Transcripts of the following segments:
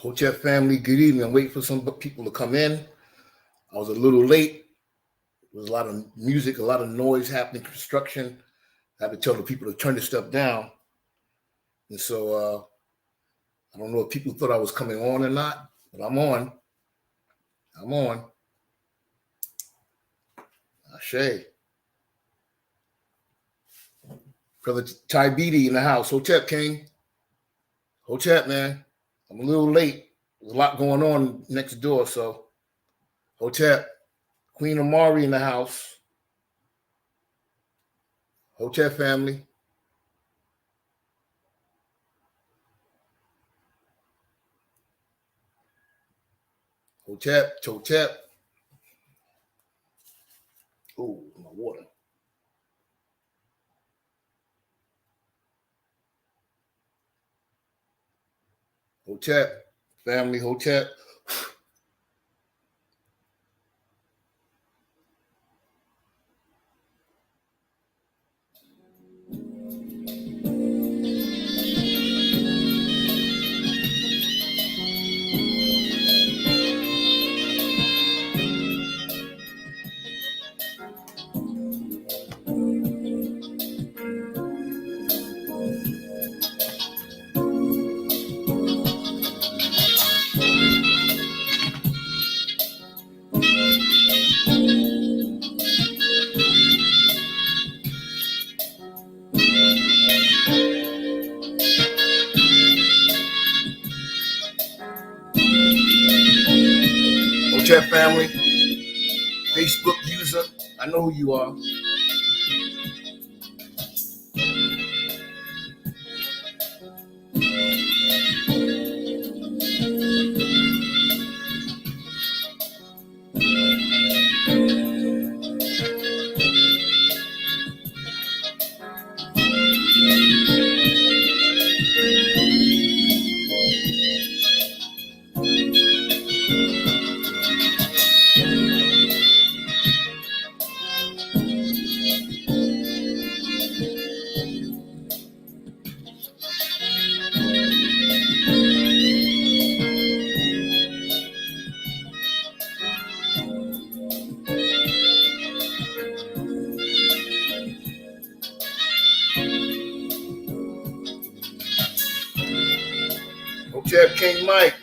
Hotep family, good evening. I'm waiting for some people to come in. I was a little late. There was a lot of music, a lot of noise happening, construction. I had to tell the people to turn this stuff down. And so I don't know if people thought I was coming on or not, but I'm on. I'm on. Ashe. Brother Ty Beatty in the house. Hotep King. Hotep, man. I'm a little late. There's a lot going on next door, so Hotep. Queen Amari in the house. Hotep family. Hotep, Totep. Oh, my water. Hotep, family, Hotep. Hotep family, Facebook user, I know who you are. Hotep King Mike.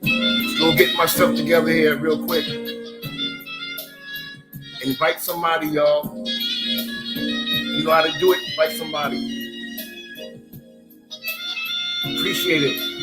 Just go get myself together here real quick. Invite somebody, y'all. You know how to do it. Invite somebody. Appreciate it.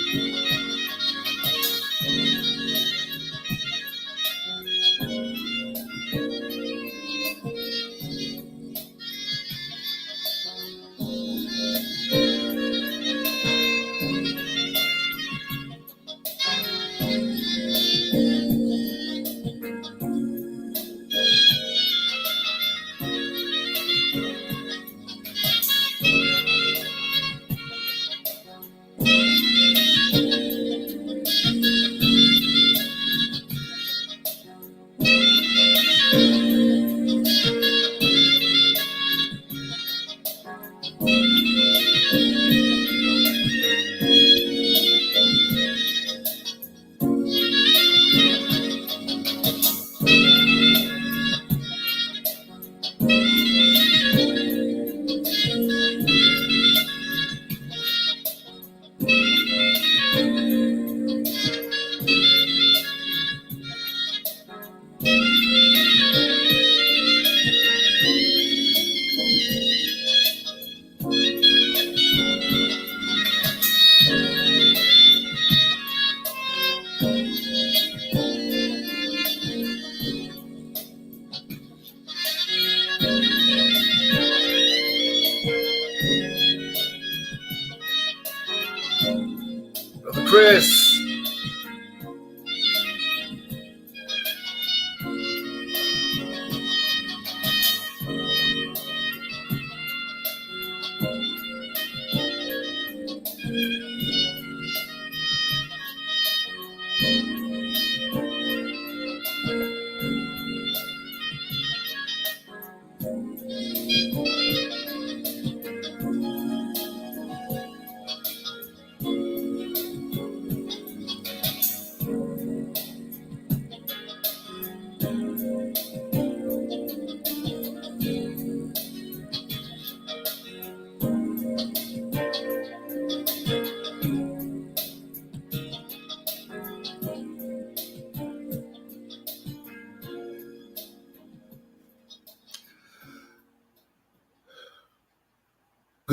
Brother Chris.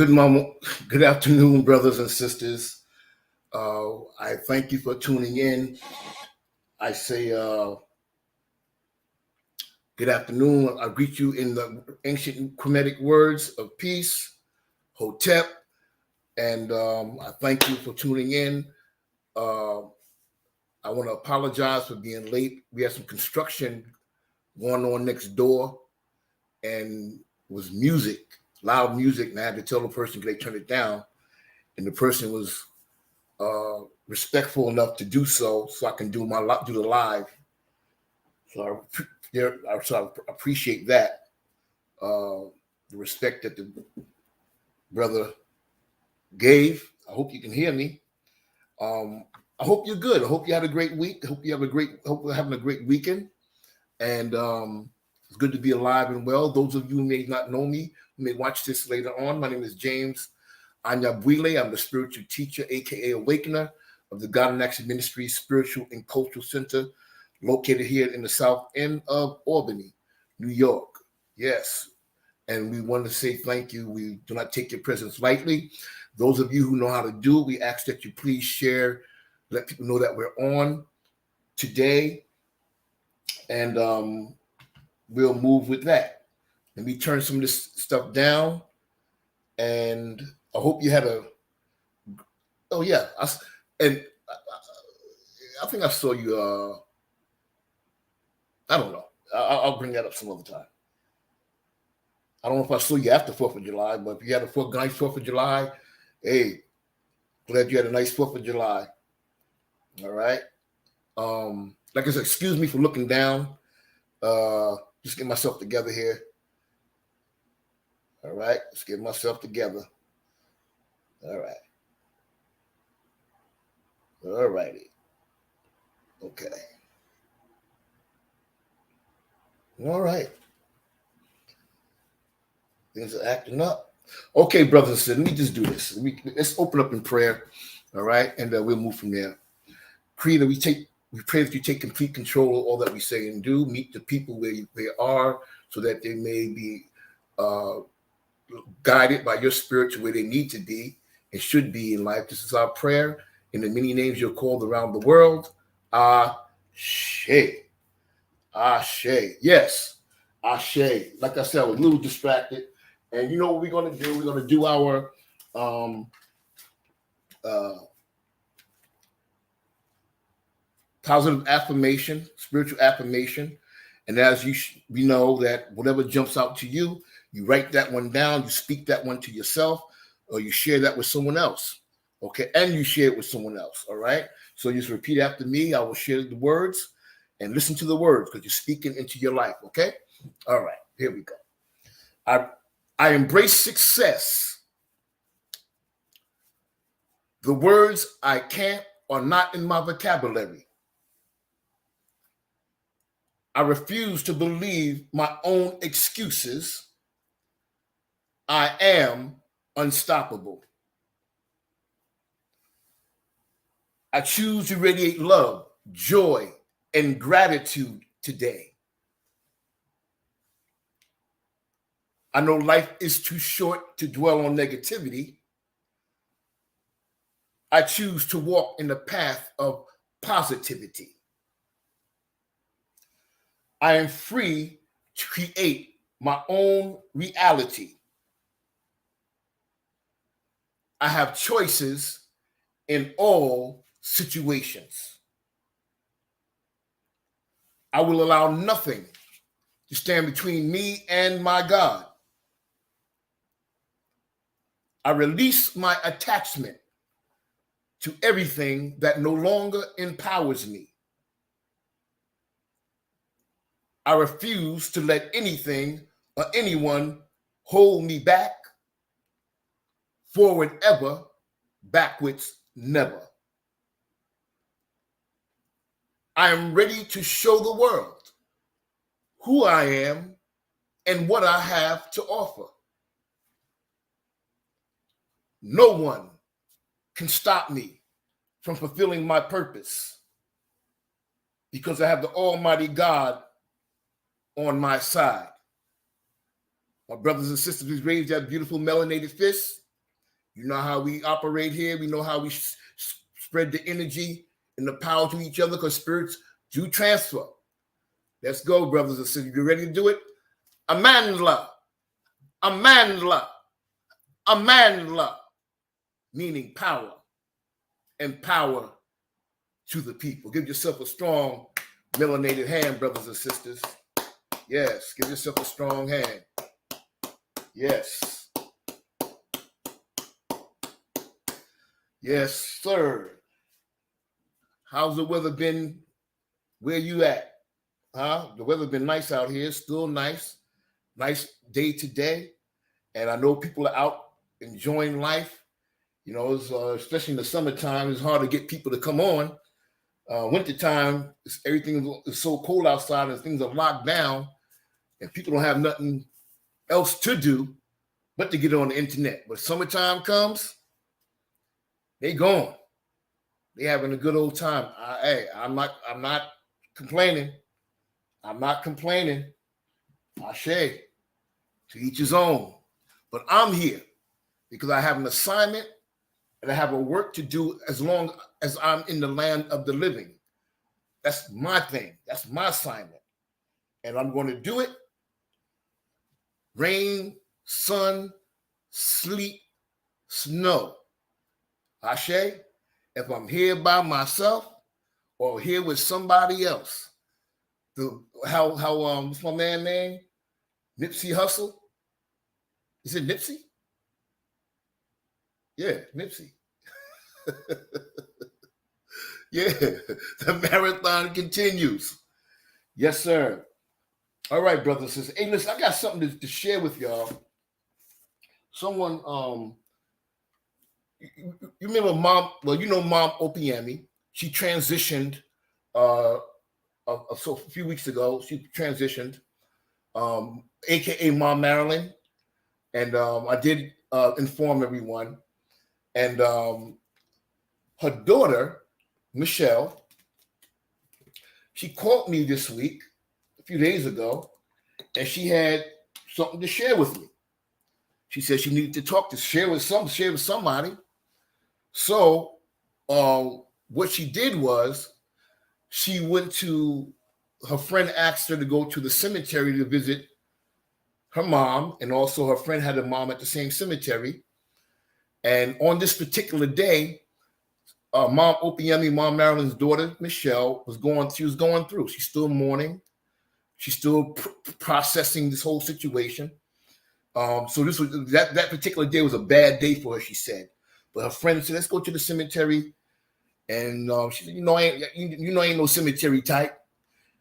Good afternoon, brothers and sisters. I thank you for tuning in. I say good afternoon. I greet you in the ancient Kemetic words of peace, Hotep, and I thank you for tuning in. I want to apologize for being late. We had some construction going on next door, and it was music, loud music, and I had to tell the person they turn it down. And the person was respectful enough to do so I can do the live. So I appreciate that, the respect that the brother gave. I hope you can hear me. I hope you're good. I hope you had a great week. I hope you're having a great weekend. And it's good to be alive and well. Those of you who may not know me, who may watch this later on, my name is James Anyabwile. I'm the spiritual teacher, aka Awakener, of the God in Action Ministries Spiritual and Cultural Center, located here in the south end of Albany, New York. Yes. And we want to say thank you. We do not take your presence lightly. Those of you who know how to do, we ask that you please share, let people know that we're on today, and we'll move with that. Let me turn some of this stuff down, and I hope you had oh yeah, I think I saw you, I don't know. I'll bring that up some other time. I don't know if I saw you after 4th of July, but if you had a nice 4th of July, hey, glad you had a nice 4th of July. All right. Like I said, excuse me for looking down. Just get myself together here. All right. Let's get myself together. All right. All righty. Okay. All right. Things are acting up. Okay, brothers and sisters, let me just do this. Let's open up in prayer. All right. And we'll move from there. Creator, we pray that you take complete control of all that we say and do. Meet the people where they are so that they may be guided by your spirit to where they need to be and should be in life. This is our prayer in the many names you're called around the world. Ashe. Ashe. Yes. Ashe. Like I said, I was a little distracted. And you know what we're going to do? We're going to do our positive affirmation, spiritual affirmation. And as we know that whatever jumps out to you, you write that one down, you speak that one to yourself, or you share that with someone else. Okay. And you share it with someone else. All right. So just repeat after me. I will share the words and listen to the words because you're speaking into your life. Okay. All right. Here we go. I embrace success. The words I can't are not in my vocabulary. I refuse to believe my own excuses. I am unstoppable. I choose to radiate love, joy, and gratitude today. I know life is too short to dwell on negativity. I choose to walk in the path of positivity. I am free to create my own reality. I have choices in all situations. I will allow nothing to stand between me and my God. I release my attachment to everything that no longer empowers me. I refuse to let anything or anyone hold me back. Forward ever, backwards never. I am ready to show the world who I am and what I have to offer. No one can stop me from fulfilling my purpose because I have the Almighty God on my side. My brothers and sisters, please raise that beautiful melanated fist You know how we operate here. We know how we spread the energy and the power to each other because spirits do transfer. Let's go, brothers and sisters. You ready to do it? Amandla. Amandla. Amandla. Meaning power and power to the people. Give yourself a strong melanated hand, brothers and sisters. Yes, give yourself a strong hand. Yes. Yes, sir. How's the weather been? Where you at? Huh? The weather been nice out here. Still nice. Nice day today. And I know people are out enjoying life. You know, it's, especially in the summertime, it's hard to get people to come on. Wintertime, everything is so cold outside and things are locked down and people don't have nothing else to do but to get on the internet. But summertime comes, they gone. They having a good old time. Hey, I'm not complaining. I'm not complaining. Ashe, to each his own. But I'm here because I have an assignment and I have a work to do as long as I'm in the land of the living. That's my thing. That's my assignment. And I'm going to do it. Rain, sun, sleet, snow. Ashe, if I'm here by myself or here with somebody else. What's my man name? Nipsey Hussle? Is it Nipsey? Yeah, Nipsey. Yeah, the marathon continues. Yes, sir. All right, brothers and sisters. Hey, listen, I got something to share with y'all. Someone, you remember Mom? Well, you know Mom Opiemi. She transitioned. So a few weeks ago, she transitioned, aka Mom Marilyn, and I did inform everyone. And her daughter, Michelle, she called me this week, a few days ago, and she had something to share with me. She said she needed to share with somebody. So what she did was she went to, her friend asked her to go to the cemetery to visit her mom, and also her friend had a mom at the same cemetery. And on this particular day, Mom Opiemi, Mom Marilyn's daughter, Michelle, was going through. She's still mourning. She's still processing this whole situation. So this was that particular day was a bad day for her, she said. But her friend said, let's go to the cemetery. And she said, I ain't no cemetery type.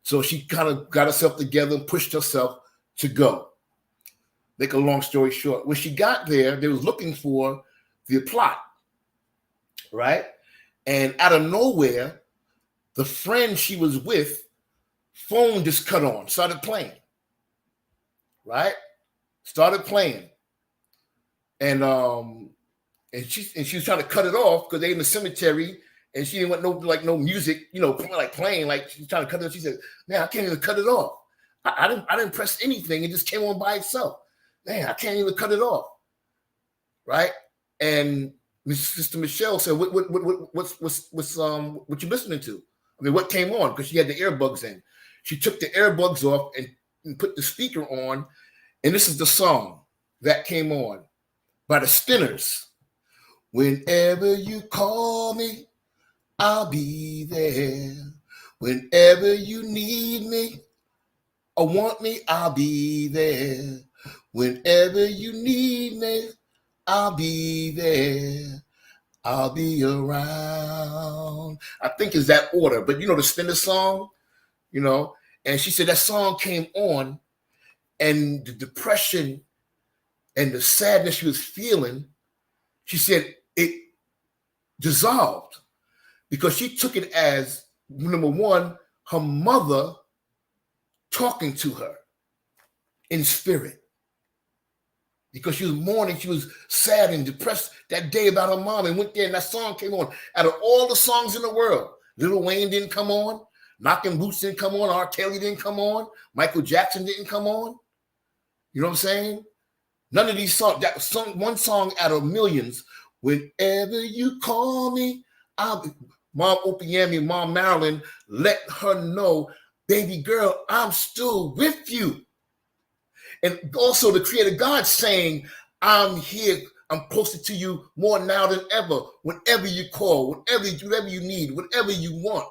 So she kind of got herself together and pushed herself to go. Make a long story short, when she got there, they was looking for the plot, right? And out of nowhere, the friend she was with, phone just cut on, started playing, right? Started playing. And she was trying to cut it off because they in the cemetery and she didn't want no music, playing, like she's trying to cut it off. She said, man, I can't even cut it off. I didn't press anything. It just came on by itself. Man, I can't even cut it off. Right? And Sister Michelle said, what you listening to? I mean, what came on? Because she had the earbuds in. She took the earbuds off and put the speaker on. And this is the song that came on by the Spinners. Whenever you call me, I'll be there. Whenever you need me or want me, I'll be there. Whenever you need me, I'll be there. I'll be around. I think it's that order, but the Spinner song, and she said that song came on and the depression and the sadness she was feeling, she said it dissolved because she took it as, number one, her mother talking to her in spirit. Because she was mourning, she was sad and depressed that day about her mom, and went there and that song came on. Out of all the songs in the world, Lil Wayne didn't come on, Knockin' Boots didn't come on, R. Kelly didn't come on, Michael Jackson didn't come on. You know what I'm saying? None of these songs, one song out of millions Whenever you call me, I'll be. Mom Opiemi, Mom Marilyn, let her know, baby girl, I'm still with you. And also the Creator God saying, I'm here, I'm closer to you more now than ever. Whenever you call, whatever you need, whatever you want,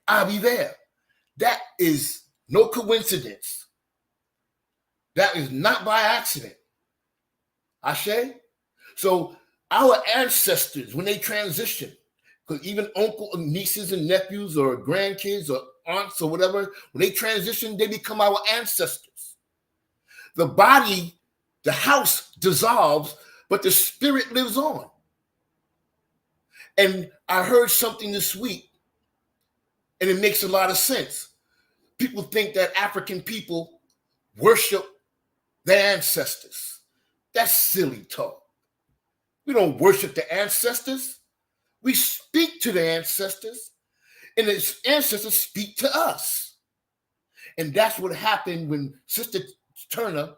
I'll be there. That is no coincidence. That is not by accident. Ashe? So our ancestors, when they transition, because even uncle and nieces and nephews or grandkids or aunts or whatever, when they transition, they become our ancestors. The body, the house dissolves, but the spirit lives on. And I heard something this week, and it makes a lot of sense. People think that African people worship their ancestors. That's silly talk. We don't worship the ancestors. We speak to the ancestors, and the ancestors speak to us. And that's what happened when Sister Turner,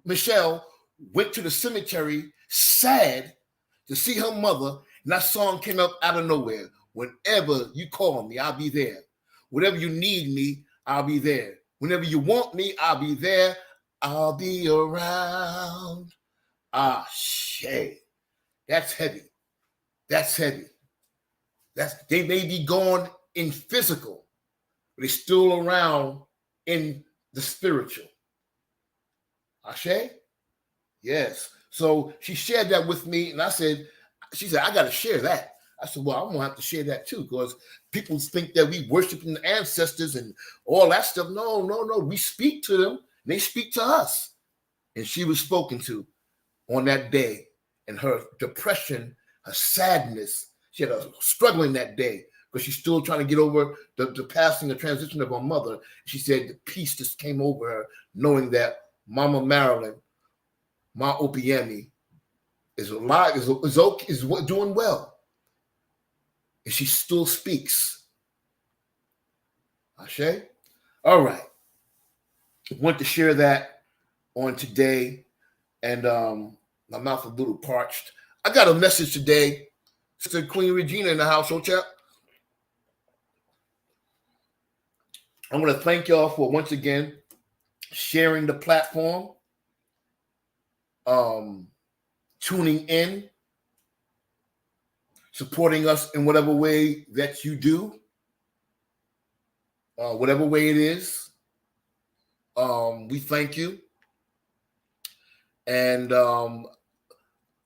Michelle, went to the cemetery sad to see her mother, and that song came up out of nowhere. Whenever you call me, I'll be there. Whenever you need me, I'll be there. Whenever you want me, I'll be there. I'll be around. Ah, shit. That's heavy. That's heavy. They may be gone in physical, but they're still around in the spiritual. Ashe? Yes. So she shared that with me, and she said, I got to share that. I said, well, I'm going to have to share that too, because people think that we worship the ancestors and all that stuff. No. We speak to them, and they speak to us. And she was spoken to on that day, and her depression, her sadness, she had a struggling that day because she's still trying to get over the passing, the transition of her mother. She said the peace just came over her, knowing that Mama Marilyn, Ma Opiemi, is alive, is doing well. And she still speaks. Ashe? All right. I want to share that on today. And my mouth a little parched. I got a message today. Sister Queen Regina in the house, chat. I want to thank y'all for once again sharing the platform, tuning in, supporting us in whatever way that you do, whatever way it is. We thank you, and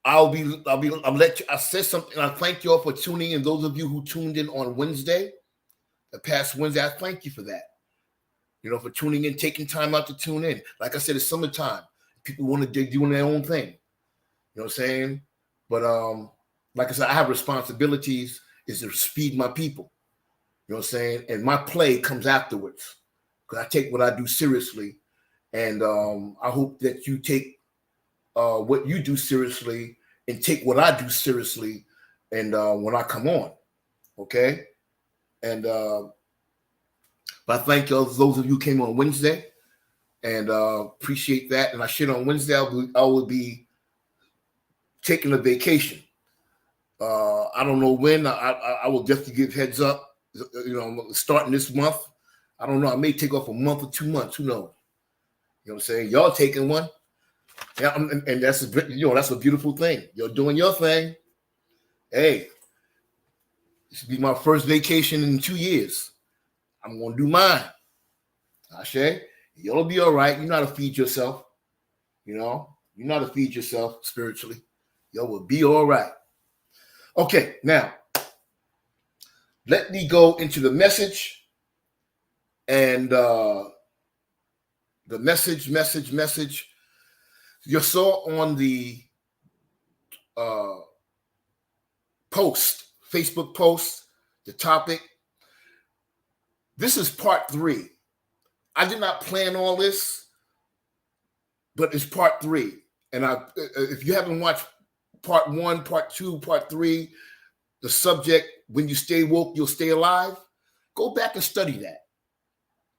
I'll let you. I said something. I thank you all for tuning in. Those of you who tuned in on Wednesday, the past Wednesday, I thank you for that. For tuning in, taking time out to tune in. Like I said, it's summertime. People want to doing their own thing. You know what I'm saying? But like I said, I have responsibilities is to feed my people. You know what I'm saying? And my play comes afterwards because I take what I do seriously. And I hope that you take what you do seriously and take what I do seriously. And when I come on, okay? And but I thank those of you who came on Wednesday, and appreciate that. And I shared on Wednesday, I will be taking a vacation. I don't know when. I will definitely give heads up. Starting this month. I don't know. I may take off a month or 2 months. Who knows? You know what I'm saying? Y'all taking one. Yeah, and that's that's a beautiful thing. You're doing your thing. Hey, this will be my first vacation in 2 years. I'm gonna do mine. Ashe, you'll be all right. You know how to feed yourself. You know how to feed yourself spiritually. You will be all right. Okay, now let me go into the message and the message. You saw on the Facebook post, the topic. This is part 3. I did not plan all this, but it's part 3. And if you haven't watched part 1, part 2, part 3, the subject, when you stay woke, you'll stay alive, go back and study that.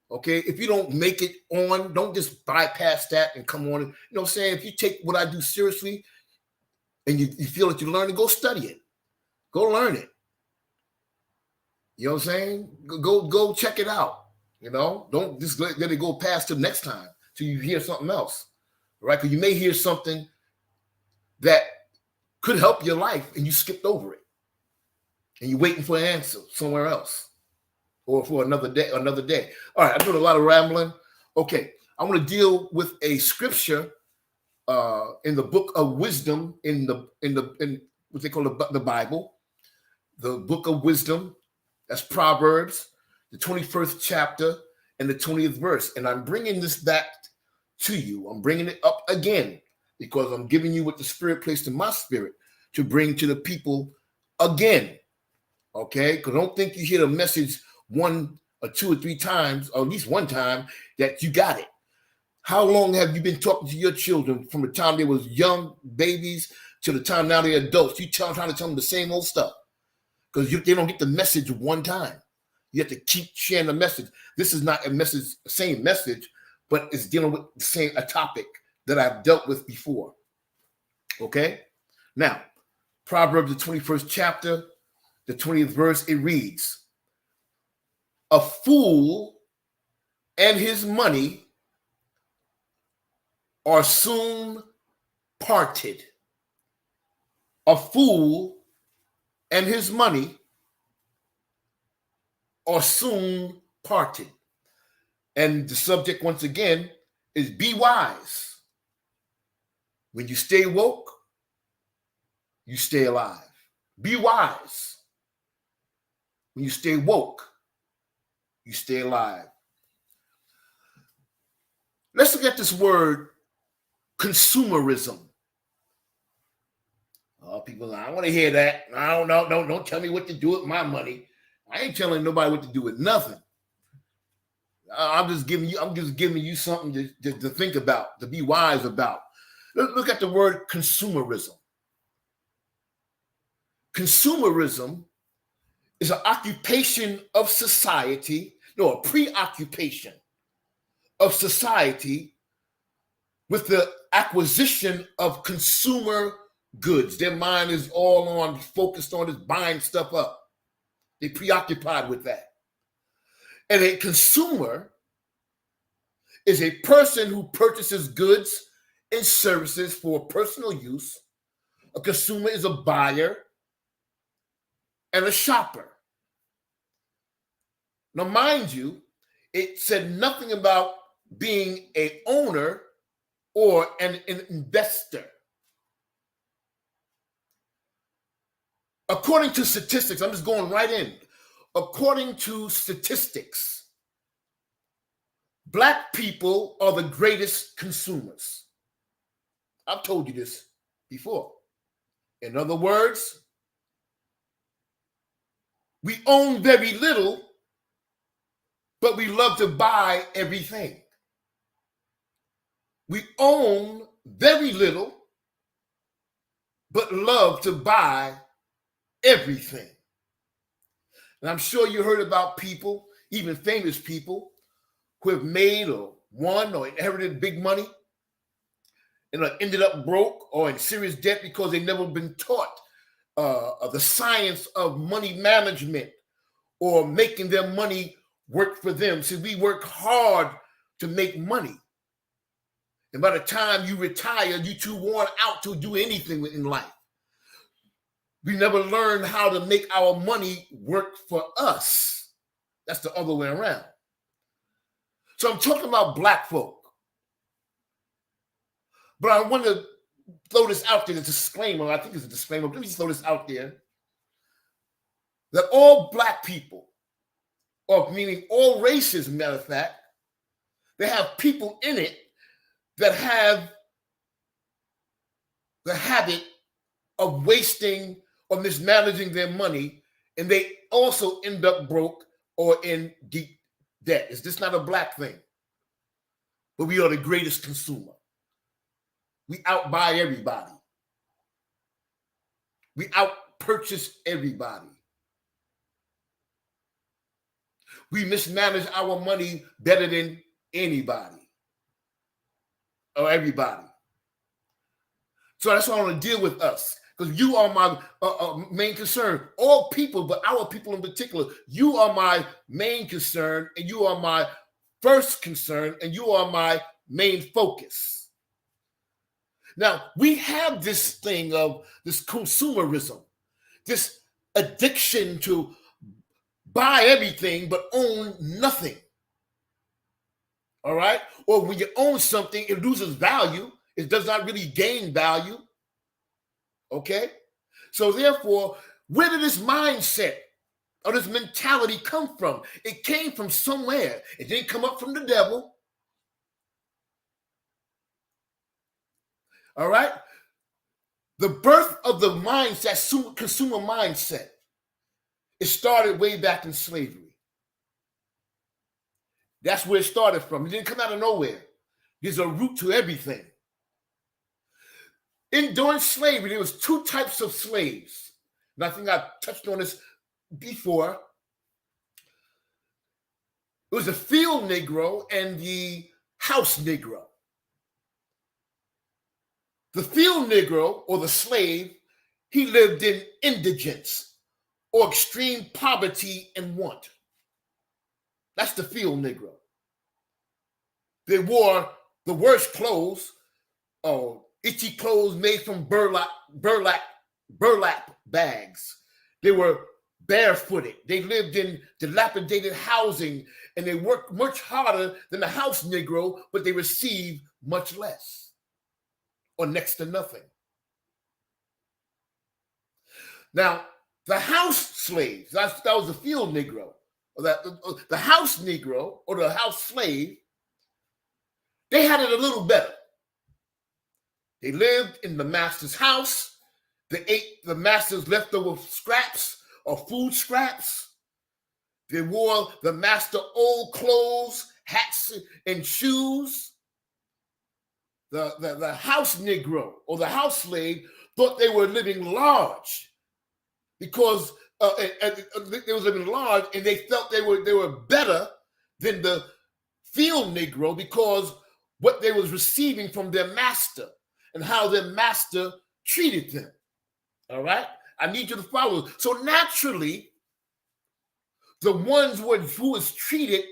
Okay? If you don't make it on, don't just bypass that and come on. You know what I'm saying? If you take what I do seriously, and you feel that you learn it, go study it. Go learn it. You know what I'm saying? Go check it out. You know, don't just let it go past till next time till you hear something else, right? Because you may hear something that could help your life and you skipped over it, and you're waiting for an answer somewhere else or for another day. All right, I'm doing a lot of rambling. Okay, I want to deal with a scripture in the book of wisdom in what they call the Bible, the book of wisdom. That's Proverbs, the 21st chapter and the 20th verse. And I'm bringing this back to you. I'm bringing it up again because I'm giving you what the Spirit placed in my spirit to bring to the people again. Okay? Because don't think you hear the message one or two or three times, or at least one time, that you got it. How long have you been talking to your children from the time they was young babies to the time now they're adults? You trying to tell them the same old stuff because they don't get the message one time. You have to keep sharing the message. This is not a message, same message, but it's dealing with the same a topic that I've dealt with before. Okay? Now, Proverbs, the 21st chapter, the 20th verse, it reads, "A fool and his money are soon parted." A fool and his money are soon parted. And the subject, once again, is be wise. When you stay woke, you stay alive. Be wise. When you stay woke, you stay alive. Let's look at this word, consumerism. Oh, people, I want to hear that. Don't tell me what to do with my money. I ain't telling nobody what to do with nothing. I'm just giving you something to think about, to be wise about. Look at the word consumerism. Consumerism is an occupation of society, a preoccupation of society with the acquisition of consumer goods. Their mind is all focused on just buying stuff up. They're preoccupied with that. And a consumer is a person who purchases goods and services for personal use. A consumer is a buyer and a shopper. Now, mind you, it said nothing about being an owner or an investor. According to statistics, I'm just going right in. According to statistics, Black people are the greatest consumers. I've told you this before. In other words, we own very little, but we love to buy everything. We own very little, but love to buy everything. And I'm sure you heard about people, even famous people, who have made or won or inherited big money and ended up broke or in serious debt because they've never been taught the science of money management or making their money work for them. See, we work hard to make money. And by the time you retire, you're too worn out to do anything in life. We never learned how to make our money work for us. That's the other way around. So I'm talking about Black folk. But I want to throw this out there, the disclaimer. I think it's a disclaimer. Let me just throw this out there. That all Black people, or meaning all races, matter of fact, they have people in it that have the habit of wasting or mismanaging their money, and they also end up broke or in deep debt. Is this not a Black thing? But we are the greatest consumer. We outbuy everybody. We outpurchase everybody. We mismanage our money better than anybody or everybody. So that's why I want to deal with us, because you are my main concern. All people, but our people in particular, you are my main concern, and you are my first concern, and you are my main focus. Now, we have this thing of this consumerism, this addiction to buy everything but own nothing. All right? Or when you own something, it loses value. It does not really gain value. Okay? So therefore, where did this mindset or this mentality come from? It came from somewhere. It didn't come up from the devil. All right? The birth of the mindset, consumer mindset, it started way back in slavery. That's where it started from. It didn't come out of nowhere. There's a root to everything. During slavery, there was two types of slaves. And I think I touched on this before. It was the field Negro and the house Negro. The field Negro, or the slave, he lived in indigence or extreme poverty and want. That's the field Negro. They wore the worst clothes, itchy clothes made from burlap bags. They were barefooted. They lived in dilapidated housing, and they worked much harder than the house Negro, but they received much less or next to nothing. Now, the house slaves, that was the field Negro, or the house Negro or the house slave, they had it a little better. They lived in the master's house. They ate the master's leftover scraps or food scraps. They wore the master's old clothes, hats, and shoes. The house Negro or the house slave thought they were living large because they was living large, and they felt they were better than the field Negro because what they was receiving from their master and how their master treated them. All right? I need you to follow. So naturally, the ones who was treated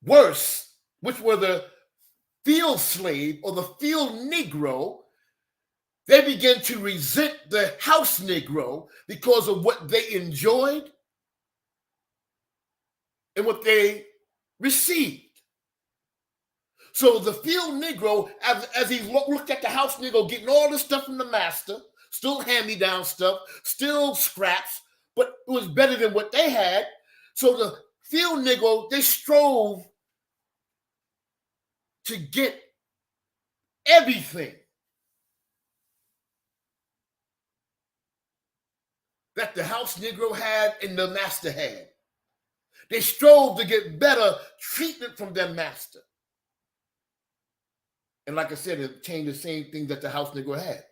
worse, which were the field slave or the field Negro, they began to resent the house Negro because of what they enjoyed and what they received. So the field Negro, as he looked at the house Negro getting all this stuff from the master, still hand-me-down stuff, still scraps, but it was better than what they had. So the field Negro, they strove to get everything that the house Negro had and the master had. They strove to get better treatment from their master. And like I said, it obtained the same thing that the house Negro had.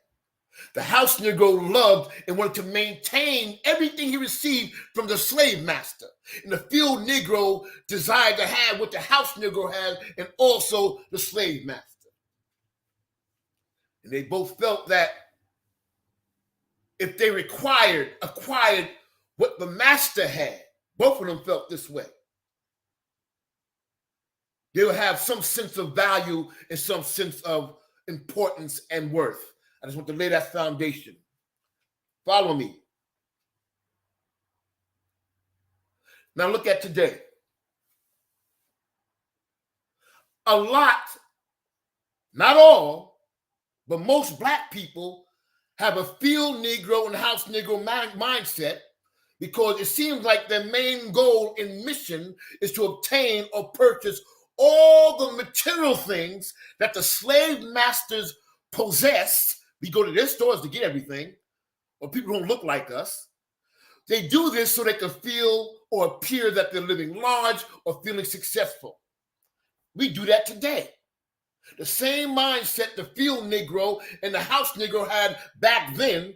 The house Negro loved and wanted to maintain everything he received from the slave master. And the field Negro desired to have what the house Negro had and also the slave master. And they both felt that if they acquired what the master had, both of them felt this way. They will have some sense of value and some sense of importance and worth. I just want to lay that foundation. Follow me. Now look at today. A lot, not all, but most Black people have a field Negro and house Negro mindset, because it seems like their main goal and mission is to obtain or purchase all the material things that the slave masters possess. We go to their stores to get everything, or people who don't look like us. They do this so they can feel or appear that they're living large or feeling successful. We do that today. The same mindset the field Negro and the house Negro had back then,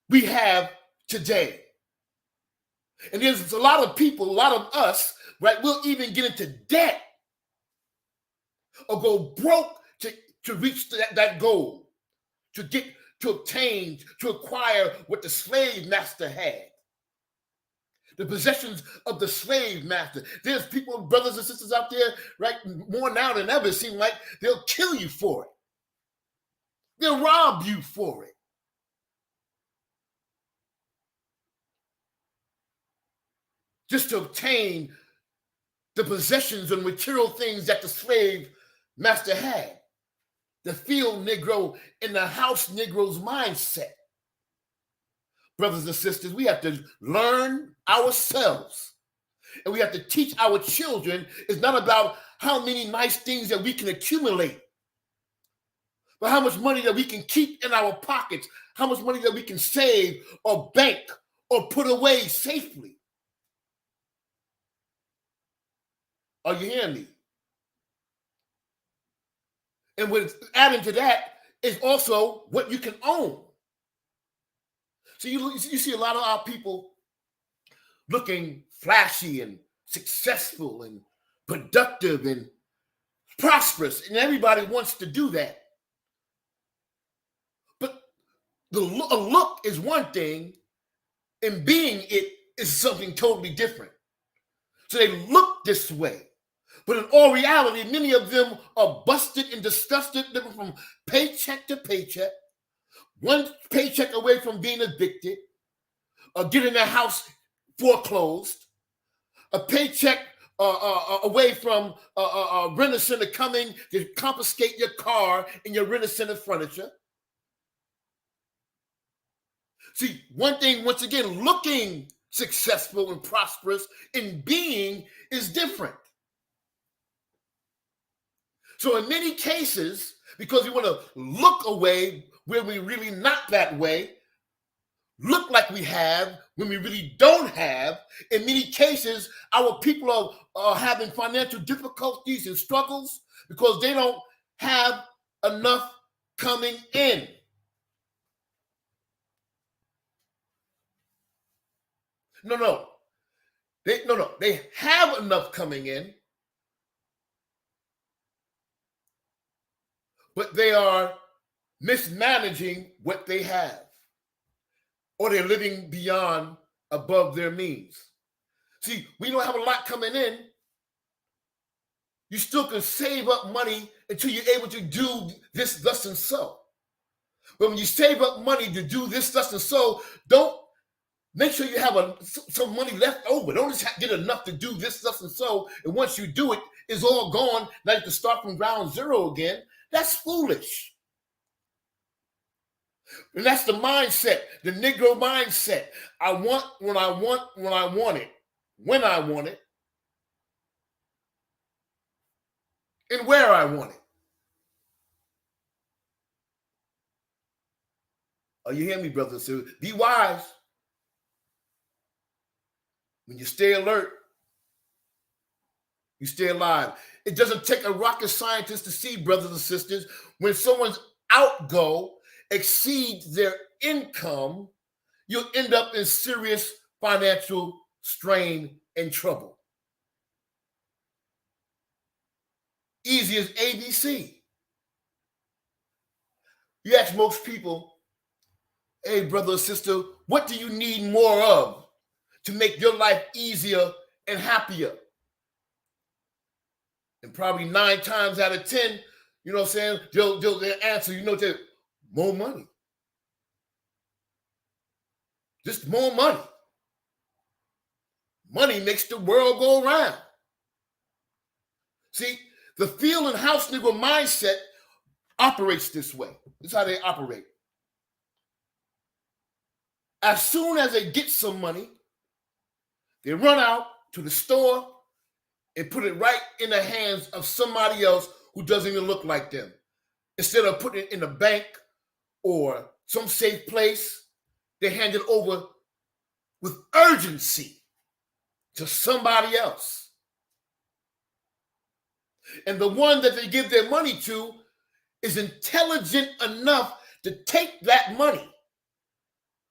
we have today. And there's a lot of people, a lot of us, right, we'll even get into debt or go broke to to reach that goal, to obtain, to acquire what the slave master had. The possessions of the slave master. There's people, brothers and sisters out there, right, more now than ever, it seems like they'll kill you for it. They'll rob you for it. Just to obtain the possessions and material things that the slave master had. The field Negro and the house Negro's mindset. Brothers and sisters, we have to learn ourselves. And we have to teach our children. It's not about how many nice things that we can accumulate, but how much money that we can keep in our pockets, how much money that we can save or bank or put away safely. Are you hearing me? And with adding to that is also what you can own. So you see a lot of our people looking flashy and successful and productive and prosperous, and everybody wants to do that. But a look is one thing, and being it is something totally different. So they look this way, but in all reality, many of them are busted and disgusted, living from paycheck to paycheck, one paycheck away from being evicted, or getting their house foreclosed, a paycheck away from a rent-a-center coming to confiscate your car and your rent-a-center furniture. See, one thing, once again, looking successful and prosperous in being is different. So in many cases, because we want to look away where we're really not that way, look like we have when we really don't have, in many cases, our people are having financial difficulties and struggles because they don't have enough coming in. No. They have enough coming in, but they are mismanaging what they have, or they're living beyond, above their means. See, we don't have a lot coming in. You still can save up money until you're able to do this, thus, and so. But when you save up money to do this, thus, and so, don't make sure you have some money left over. Don't just get enough to do this, thus, and so. And once you do it, it's all gone. Now you have to start from ground zero again. That's foolish. And that's the mindset, the Negro mindset. I want when I want it, when I want it, and where I want it. Are you hearing me, brothers and sisters? Be wise. When you stay alert, you stay alive. It doesn't take a rocket scientist to see, brothers and sisters, when someone's outgo exceeds their income, you'll end up in serious financial strain and trouble. Easy as ABC. You ask most people, hey, brother or sister, what do you need more of to make your life easier and happier? And probably 9 times out of 10, you know what I'm saying, they'll answer, more money. Just more money. Money makes the world go around. See, the field and house Negro mindset operates this way. This is how they operate. As soon as they get some money, they run out to the store and put it right in the hands of somebody else who doesn't even look like them. Instead of putting it in a bank or some safe place, they hand it over with urgency to somebody else. And the one that they give their money to is intelligent enough to take that money,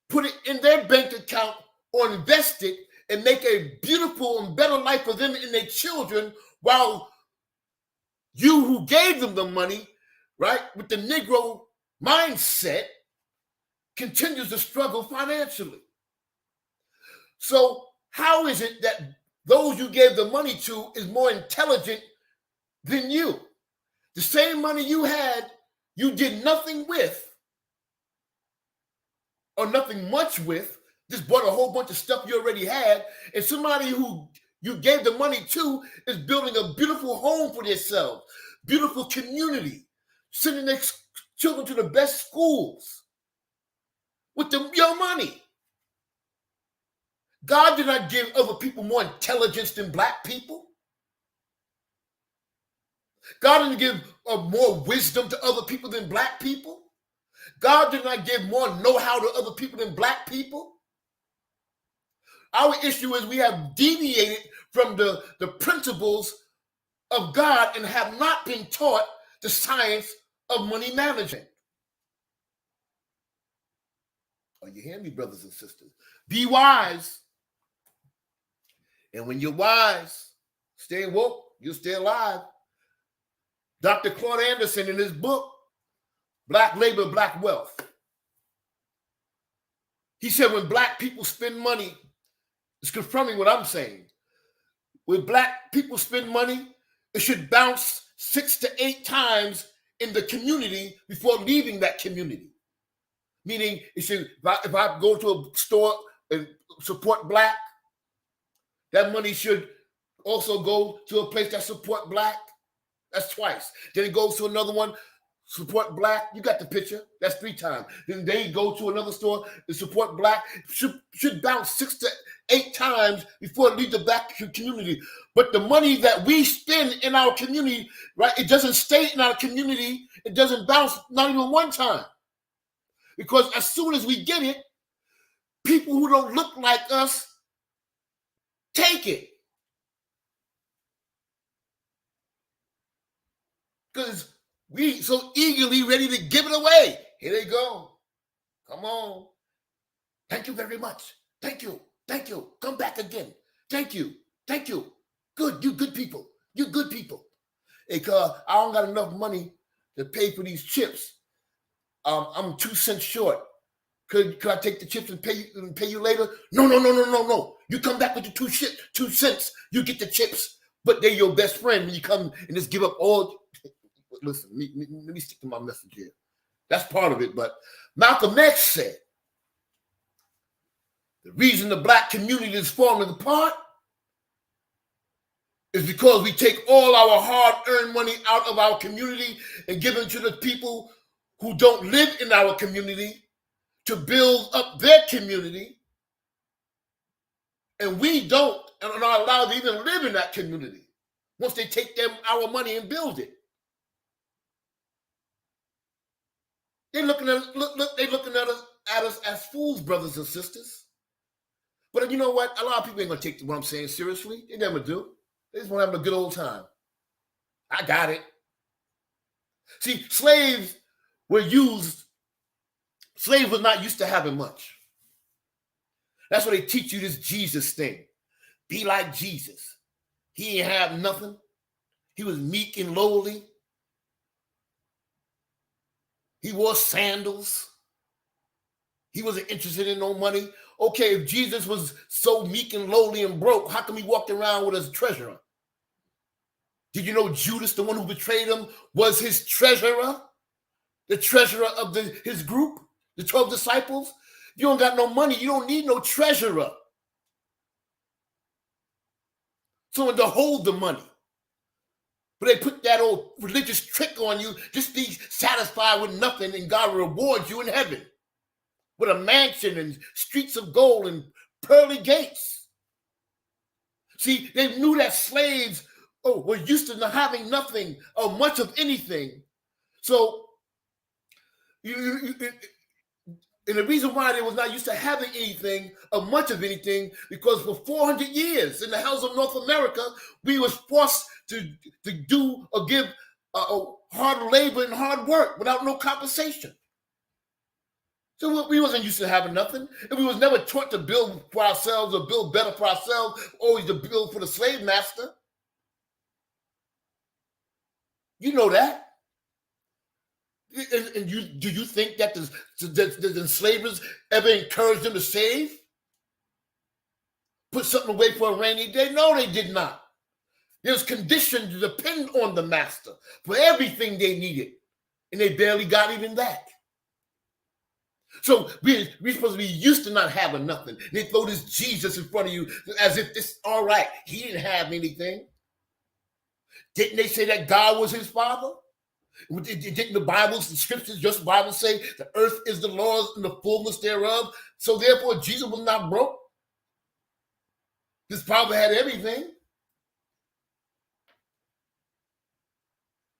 put it in their bank account or invest it and make a beautiful and better life for them and their children, while you who gave them the money, right, with the Negro mindset continues to struggle financially. So how is it that those you gave the money to is more intelligent than you? The same money you had, you did nothing with, or nothing much with, just bought a whole bunch of stuff you already had, and somebody who you gave the money to is building a beautiful home for themselves, beautiful community, sending their children to the best schools with your money. God did not give other people more intelligence than black people. God didn't give more wisdom to other people than black people. God did not give more know-how to other people than black people. Our issue is we have deviated from the principles of God and have not been taught the science of money management. Are you hearing me, brothers and sisters? Be wise. And when you're wise, stay woke, you'll stay alive. Dr. Claude Anderson, in his book, Black Labor, Black Wealth, he said when black people spend money, it's confirming what I'm saying. When black people spend money, it should bounce 6 to 8 times in the community before leaving that community. Meaning, it should, if I go to a store and support black, that money should also go to a place that support black. That's twice. Then it goes to another one, support black. You got the picture. That's 3 times. Then they go to another store and support black. Should bounce 6 to 8 times before it leaves the black community. But the money that we spend in our community, right, it doesn't stay in our community. It doesn't bounce not even 1 time. Because as soon as we get it, people who don't look like us take it. Because we so eagerly ready to give it away. Here they go. Come on. Thank you very much. Thank you. Thank you. Come back again. Thank you. Thank you. Good. You good people. You good people. Because I don't got enough money to pay for these chips. I'm 2 cents short. Could I take the chips and pay you later? No. You come back with the 2 cents. You get the chips. But they're your best friend when you come and just give up all. Listen, let me stick to my message here. That's part of it. But Malcolm X said, the reason the black community is falling apart is because we take all our hard-earned money out of our community and give it to the people who don't live in our community to build up their community. And we don't and are not allowed to even live in that community once they take our money and build it. They're looking at us as fools, brothers and sisters. But you know what? A lot of people ain't gonna take what I'm saying seriously. They never do. They just want to have a good old time. I got it. See, slaves were not used to having much. That's why they teach you this Jesus thing. Be like Jesus. He ain't have nothing. He was meek and lowly. He wore sandals. He wasn't interested in no money. Okay, if Jesus was so meek and lowly and broke, how come he walked around with his treasurer? Did you know Judas, the one who betrayed him, was his treasurer? The treasurer of his group, the 12 disciples? You don't got no money. You don't need no treasurer. Someone to hold the money. But they put that old religious trick on you, just be satisfied with nothing, and God will reward you in heaven with a mansion and streets of gold and pearly gates. See, they knew that slaves were used to not having nothing or much of anything. So, and the reason why they was not used to having anything or much of anything, because for 400 years in the hells of North America, we was forced to do or give hard labor and hard work without no compensation. So we wasn't used to having nothing. And we was never taught to build for ourselves or build better for ourselves, always to build for the slave master. You know that. And do you think that the enslavers ever encouraged them to save? Put something away for a rainy day? No, they did not. They was conditioned to depend on the master for everything they needed. And they barely got even that. So we're supposed to be used to not having nothing. They throw this Jesus in front of you as if this all right. He didn't have anything. Didn't they say that God was his father? Didn't the Bible, the scriptures, just the Bible say the earth is the Lord's and the fullness thereof? So therefore, Jesus was not broke. This father had everything.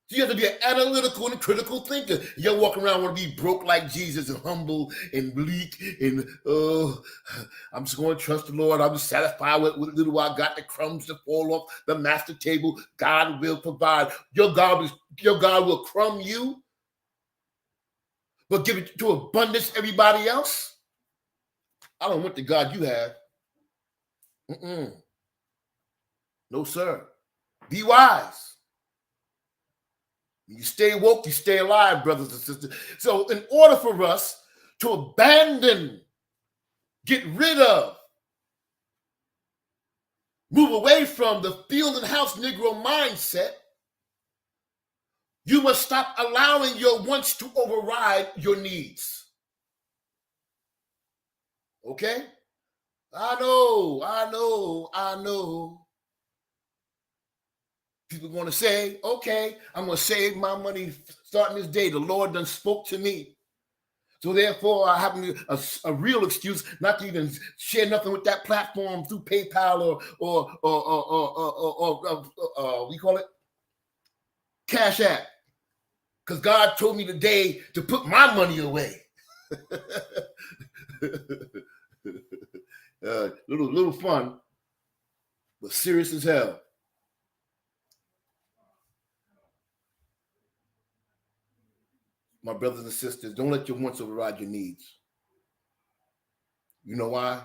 So you have to be an analytical and critical thinker. You don't walk around want to be broke like Jesus and humble and bleak and I'm just going to trust the Lord. I'm just satisfied with what little I got, the crumbs to fall off the master table. God will provide. Your God will crumb you, but give it to abundance everybody else. I don't want the God you have. No, sir. Be wise. You stay woke, you stay alive, brothers and sisters. So in order for us to abandon, get rid of, move away from the field and house Negro mindset, you must stop allowing your wants to override your needs. Okay? I know. People are going to say, okay, I'm going to save my money starting this day. The Lord done spoke to me. So therefore, I have a real excuse not to even share nothing with that platform through PayPal or we call it Cash App. Because God told me today to put my money away. Little fun, but serious as hell. My brothers and sisters, don't let your wants override your needs. You know why?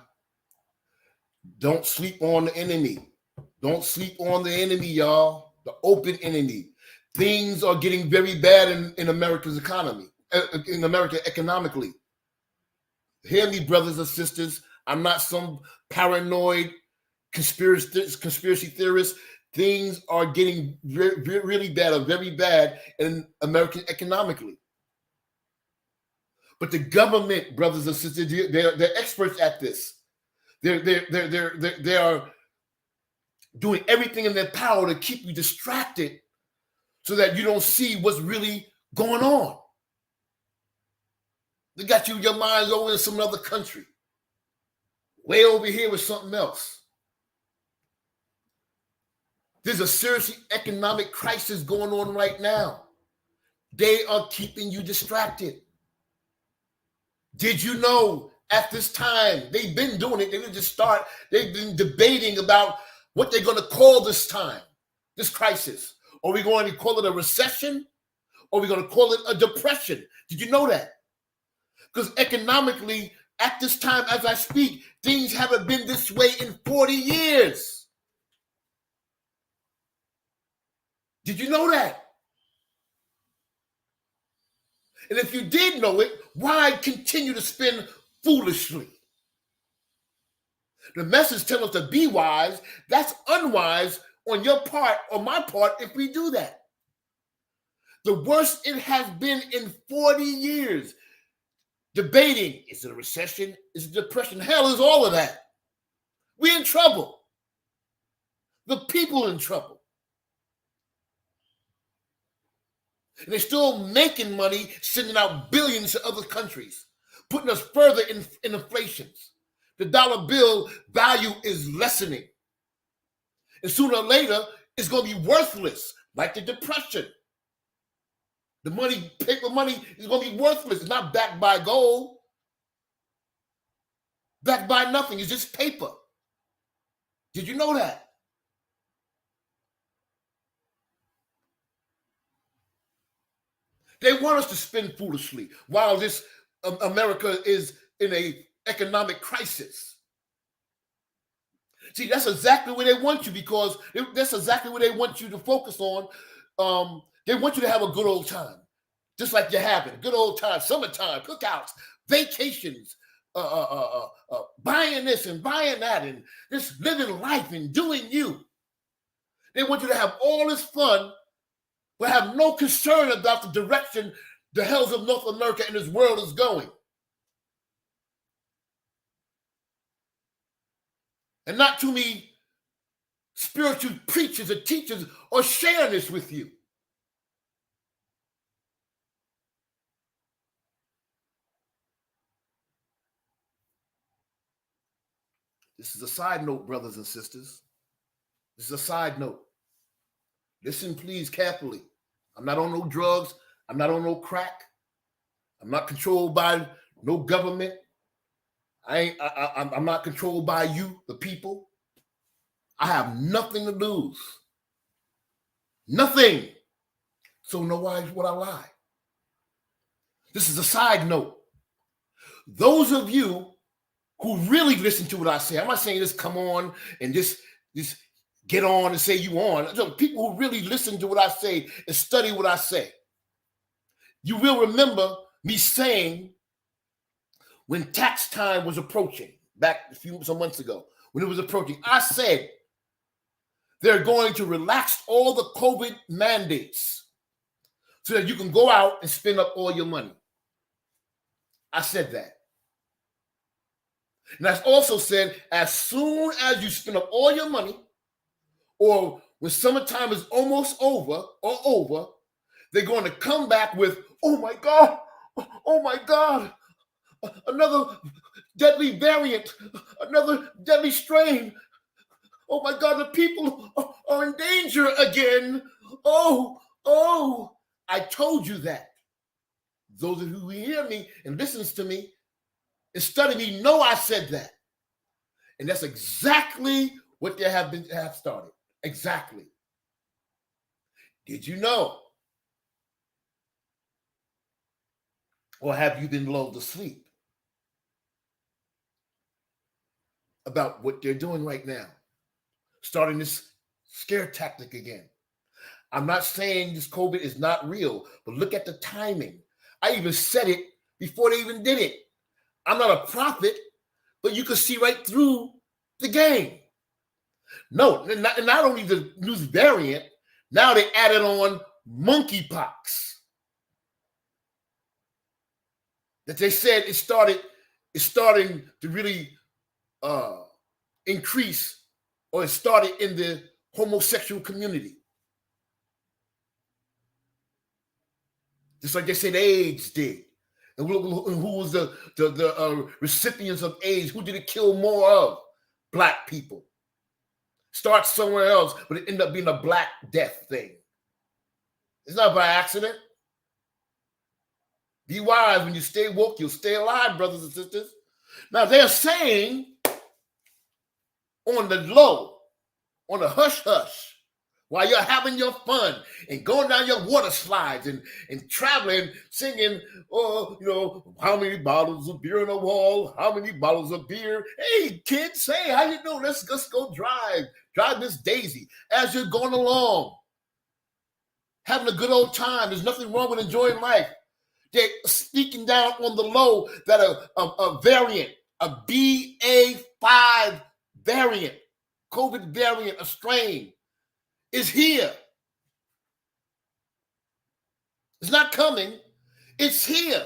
Don't sleep on the enemy. Don't sleep on the enemy, y'all. The open enemy. Things are getting very bad in America's economy, in America economically. Hear me, brothers and sisters. I'm not some paranoid conspiracy theorist. Things are getting really bad or very bad in America economically. But the government, brothers and sisters, they're experts at this. They are doing everything in their power to keep you distracted so that you don't see what's really going on. They got your minds over in some other country. Way over here with something else. There's a serious economic crisis going on right now. They are keeping you distracted. Did you know at this time, they've been doing it, they didn't just start, they've been debating about what they're going to call this time, this crisis. Are we going to call it a recession? Or are we going to call it a depression? Did you know that? Because economically, at this time, as I speak, things haven't been this way in 40 years. Did you know that? And if you did know it, why continue to spend foolishly? The message tells us to be wise. That's unwise on your part or my part if we do that. The worst it has been in 40 years. Debating, is it a recession? Is it depression? Hell, is all of that. We're in trouble. The people in trouble. And they're still making money, sending out billions to other countries, putting us further in inflations. The dollar bill value is lessening. And sooner or later, it's going to be worthless, like the Depression. The money, paper money, is going to be worthless. It's not backed by gold. Backed by nothing. It's just paper. Did you know that? They want us to spend foolishly while this America is in a economic crisis. See, that's exactly where they want you, because that's exactly what they want you to focus on. They want you to have a good old time. just like you're having good old time, summertime, cookouts, vacations, buying this and buying that, and just living life and doing you. They want you to have all this fun, but have no concern about the direction the hells of North America and this world is going. And not too many spiritual preachers or teachers are sharing this with you. This is a side note, brothers and sisters. This is a side note. Listen, please, carefully. I'm not on no drugs. I'm not on no crack. I'm not controlled by no government. I'm not controlled by you, the people. I have nothing to lose. Nothing. So no, why would I lie? This is a side note. Those of you who really listen to what I say, I'm not saying just come on and just get on and say you on. People who really listen to what I say and study what I say. You will remember me saying when tax time was approaching, back some months ago, when it was approaching, I said they're going to relax all the COVID mandates so that you can go out and spend up all your money. I said that. And I also said, as soon as you spend up all your money, or when summertime is almost over, they're going to come back with, oh my God, another deadly variant, another deadly strain. Oh my God, the people are in danger again. Oh, I told you that. Those of you who hear me and listens to me and study me know I said that. And that's exactly what they have started. Exactly. Did you know? Or have you been lulled to sleep about what they're doing right now? Starting this scare tactic again. I'm not saying this COVID is not real, but look at the timing. I even said it before they even did it. I'm not a prophet, but you can see right through the game. No, not only the new variant, now they added on monkeypox. That they said it's starting to really increase, or it started in the homosexual community. Just like they said AIDS did. And who was the recipients of AIDS? Who did it kill more of? Black people. Start somewhere else, but it ended up being a black death thing. It's not by accident. Be wise. When you stay woke, you'll stay alive, brothers and sisters. Now, they're saying on the low, on the hush-hush, while you're having your fun and going down your water slides and traveling, singing, how many bottles of beer on the wall? How many bottles of beer? Hey, kids, hey, how you doing? Let's go drive Miss Daisy as you're going along. Having a good old time. There's nothing wrong with enjoying life. They're speaking down on the low that a variant, a BA.5 variant, COVID variant, a strain, is here. It's not coming. It's here.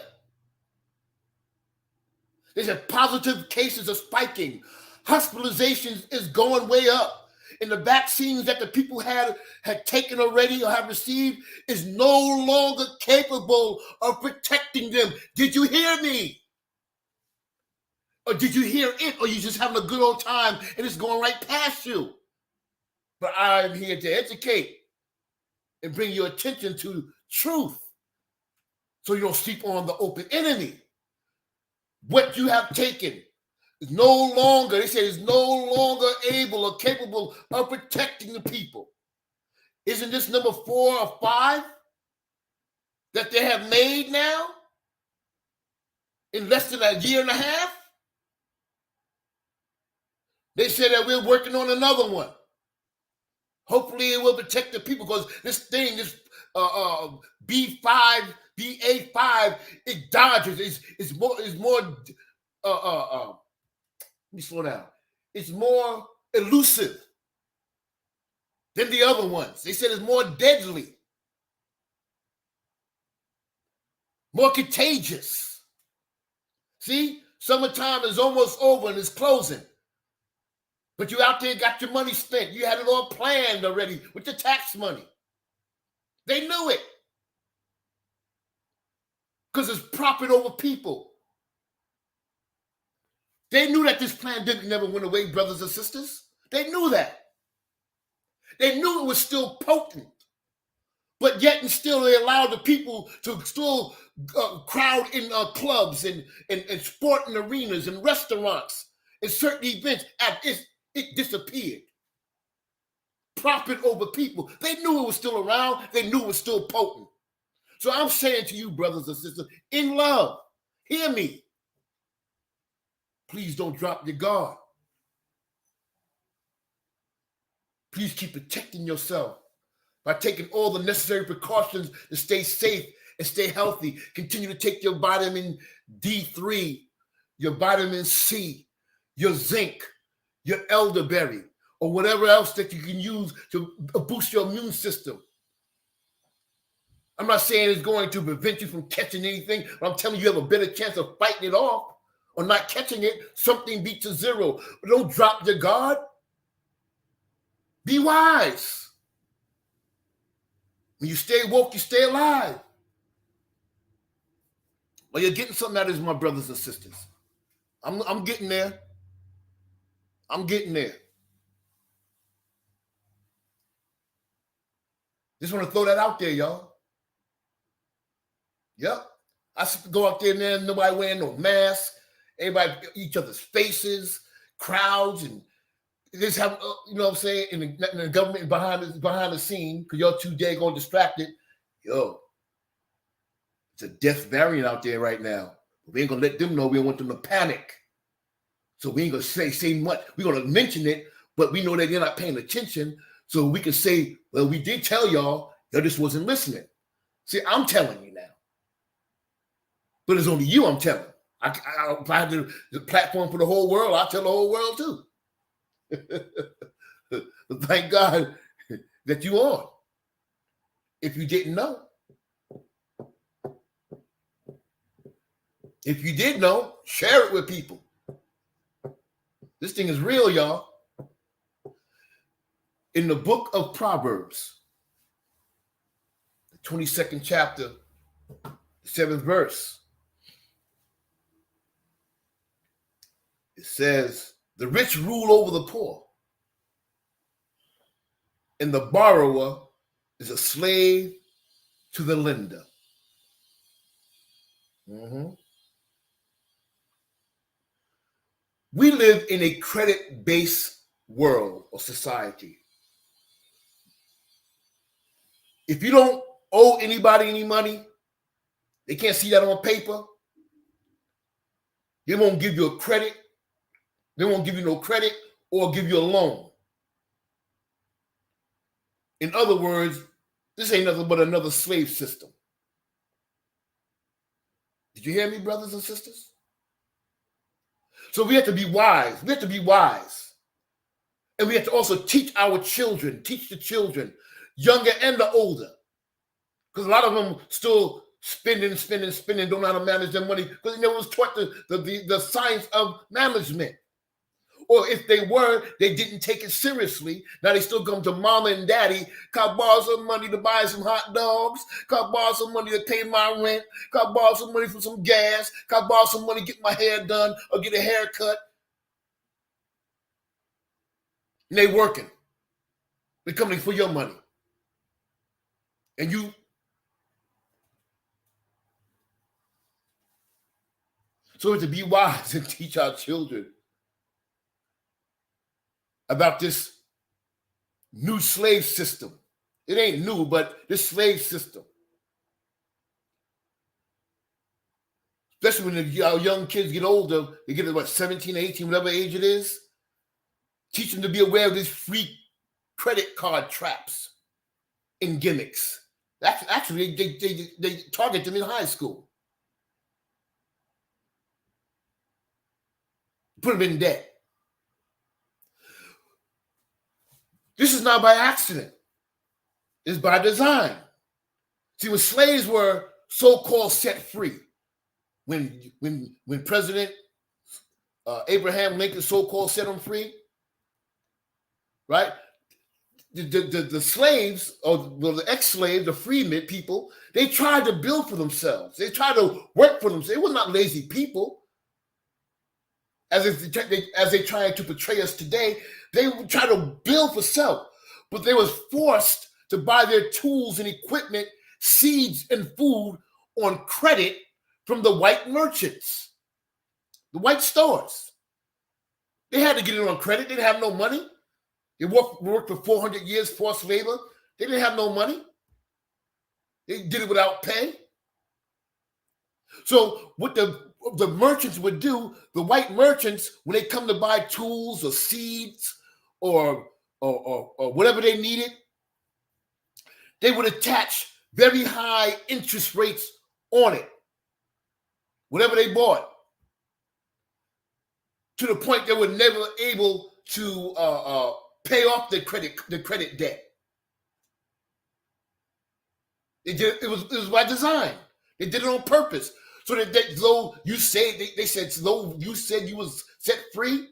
They said positive cases are spiking. Hospitalizations is going way up. And the vaccines that the people had taken already or have received is no longer capable of protecting them. Did you hear me? Or did you hear it? Or you just having a good old time and it's going right past you? But I'm here to educate and bring your attention to truth so you don't sleep on the open enemy. What you have taken is no longer, they say, is no longer able or capable of protecting the people. Isn't this number 4 or 5 that they have made now in less than a year and a half? They said that we're working on another one. Hopefully it will protect the people, because this thing, this B5 The A5, it dodges. It's more. Let me slow down. It's more elusive than the other ones. They said it's more deadly, more contagious. See, summertime is almost over and it's closing. But you out there got your money spent. You had it all planned already with the tax money. They knew it. Because it's profit over people. They knew that this pandemic never went away, brothers and sisters. They knew that. They knew it was still potent. But yet and still they allowed the people to still crowd in clubs and sporting arenas and restaurants and certain events. It disappeared. Profit over people. They knew it was still around. They knew it was still potent. So I'm saying to you, brothers and sisters, in love, hear me. Please don't drop your guard. Please keep protecting yourself by taking all the necessary precautions to stay safe and stay healthy. Continue to take your vitamin D3, your vitamin C, your zinc, your elderberry, or whatever else that you can use to boost your immune system. I'm not saying it's going to prevent you from catching anything, but I'm telling you, you have a better chance of fighting it off or not catching it. Something beats a zero. But don't drop your guard. Be wise. When you stay woke, you stay alive. Well, you're getting something out of this, my brothers and sisters. I'm getting there. I'm getting there. Just want to throw that out there, y'all. Yep. I go out there, man, nobody wearing no mask. Everybody, each other's faces, crowds, and just have, you know what I'm saying, in the government behind the scene, because y'all too daggone distracted. Yo, it's a death variant out there right now. We ain't going to let them know. We don't want them to panic. So we ain't going to say much. We're going to mention it, but we know that they're not paying attention. So we can say, well, we did tell y'all just wasn't listening. See, I'm telling you now. But it's only you I'm telling. If I had the platform for the whole world, I'll tell the whole world too. Thank God that you on. If you didn't know. If you did know, share it with people. This thing is real, y'all. In the book of Proverbs, the 22nd chapter, the 7th verse, it says, the rich rule over the poor, and the borrower is a slave to the lender. We live in a credit-based world or society. If you don't owe anybody any money, they can't see that on paper. They won't give you a credit. They won't give you no credit or give you a loan. In other words, this ain't nothing but another slave system. Did you hear me, brothers and sisters? So we have to be wise. We have to be wise. And we have to also teach our children, teach the children, younger and the older. Because a lot of them still spending, don't know how to manage their money because they never was taught the science of management. Or if they were, they didn't take it seriously. Now they still come to mama and daddy. Can I borrow some money to buy some hot dogs? Can I borrow some money to pay my rent? Can I borrow some money for some gas? Can I borrow some money to get my hair done or get a haircut? And they working. They're coming for your money. And you. So we have to be wise and teach our children about this new slave system. It ain't new, but this slave system. Especially when our young kids get older, they get to 17, 18, whatever age it is. Teach them to be aware of these free credit card traps and gimmicks. Actually, they target them in high school. Put them in debt. This is not by accident. It's by design. See, when slaves were so-called set free, when President Abraham Lincoln so-called set them free, right? The slaves, or the ex-slaves, the freemen people, they tried to build for themselves. They tried to work for themselves. They were not lazy people. As they try to portray us today, they would try to build for self, but they was forced to buy their tools and equipment, seeds and food on credit from the white merchants, the white stores. They had to get it on credit. They didn't have no money. They worked for 400 years, forced labor. They didn't have no money. They did it without pay. So what the merchants would do, the white merchants, when they come to buy tools or seeds or whatever they needed, they would attach very high interest rates on it, whatever they bought, to the point they were never able to pay off the credit debt. It was by design. They did it on purpose. So that though you say they said, though you said you was set free,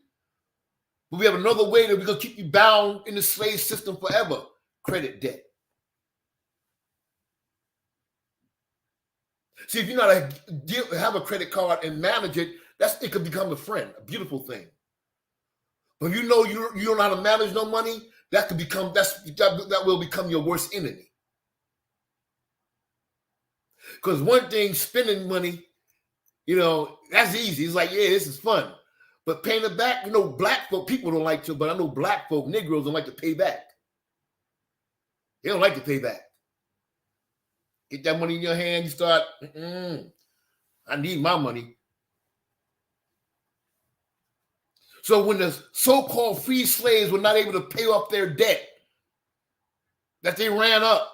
but we have another way that we're gonna keep you bound in the slave system forever. Credit debt. See, if you know how to have a credit card and manage it, it could become a friend, a beautiful thing. But you know you don't know how to manage no money, that will become your worst enemy. Because one thing, spending money, that's easy. It's like, yeah, this is fun. But paying it back, black folk, people don't like to, but I know black folk, Negroes don't like to pay back. They don't like to pay back. Get that money in your hand, you start, I need my money. So when the so-called free slaves were not able to pay off their debt that they ran up,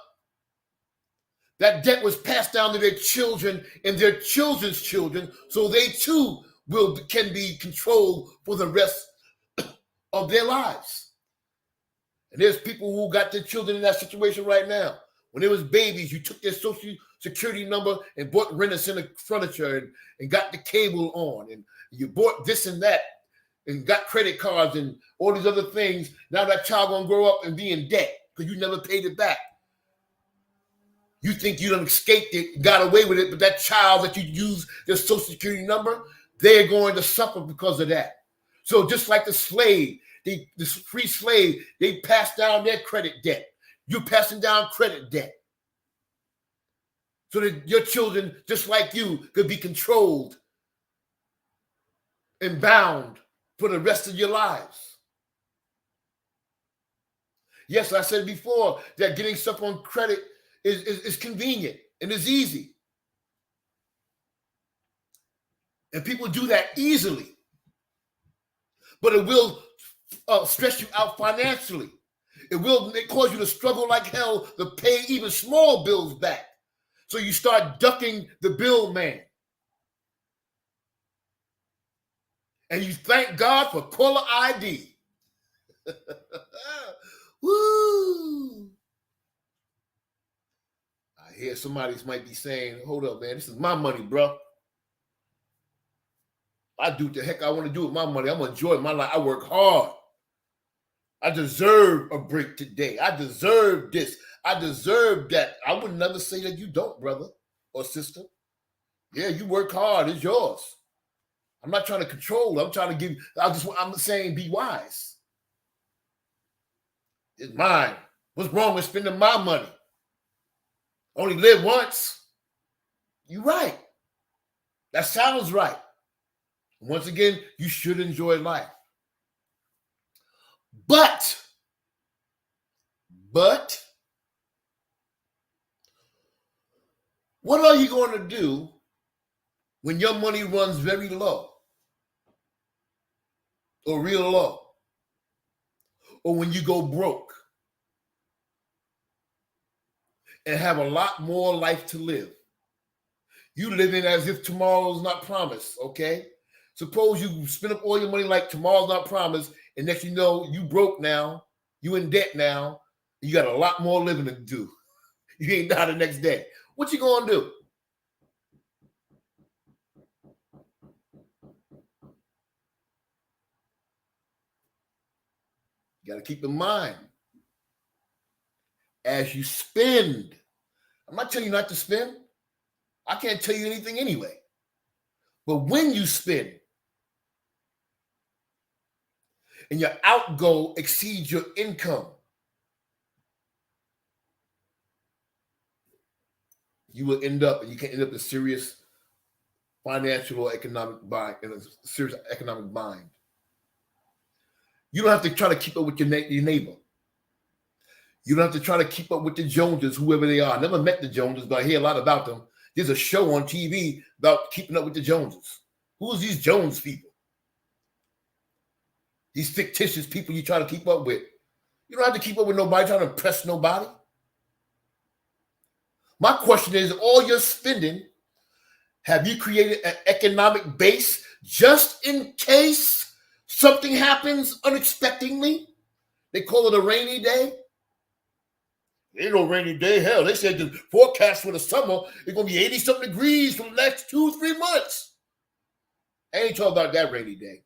that debt was passed down to their children and their children's children, so they too can be controlled for the rest of their lives. And there's people who got their children in that situation right now. When they was babies, you took their social security number and bought Renaissance furniture and got the cable on, and you bought this and that and got credit cards and all these other things. Now that child gonna grow up and be in debt because you never paid it back. You think you done escaped it, got away with it, but that child that you use their social security number, they're going to suffer because of that. So just like the slave, the free slave, they pass down their credit debt. You're passing down credit debt. So that your children, just like you, could be controlled and bound for the rest of your lives. Yes, I said before that getting stuff on credit is convenient and is easy. And people do that easily. But it will stress you out financially. It will cause you to struggle like hell to pay even small bills back. So you start ducking the bill man. And you thank God for caller ID. Woo! I hear somebody might be saying, hold up, man, this is my money, bro. I do what the heck I want to do with my money. I'm going to enjoy my life. I work hard. I deserve a break today. I deserve this. I deserve that. I would never say that you don't, brother or sister. Yeah, you work hard. It's yours. I'm not trying to control. I'm trying to give. I'm saying be wise. It's mine. What's wrong with spending my money? Only live once. You're right. That sounds right. Once again, you should enjoy life. But what are you going to do when your money runs very low or real low, or when you go broke? and have a lot more life to live. You living as if tomorrow's not promised, okay? Suppose you spend up all your money like tomorrow's not promised, and next you know, you broke now, you in debt now, you got a lot more living to do. You ain't die the next day. What you gonna do? You got to keep in mind, as you spend, I'm not telling you not to spend. I can't tell you anything anyway. But when you spend and your outgo exceeds your income, you will end up, and you can end up in serious financial or economic bind, in a serious economic bind. You don't have to try to keep up with your neighbor. You don't have to try to keep up with the Joneses, whoever they are. I never met the Joneses, but I hear a lot about them. There's a show on TV about keeping up with the Joneses. Who's these Jones people? These fictitious people you try to keep up with. You don't have to keep up with nobody, trying to impress nobody. My question is, all your spending, have you created an economic base just in case something happens unexpectedly? They call it a rainy day. Ain't no rainy day. Hell, they said the forecast for the summer is going to be 80-something degrees for the next 2-3 months. I ain't talking about that rainy day.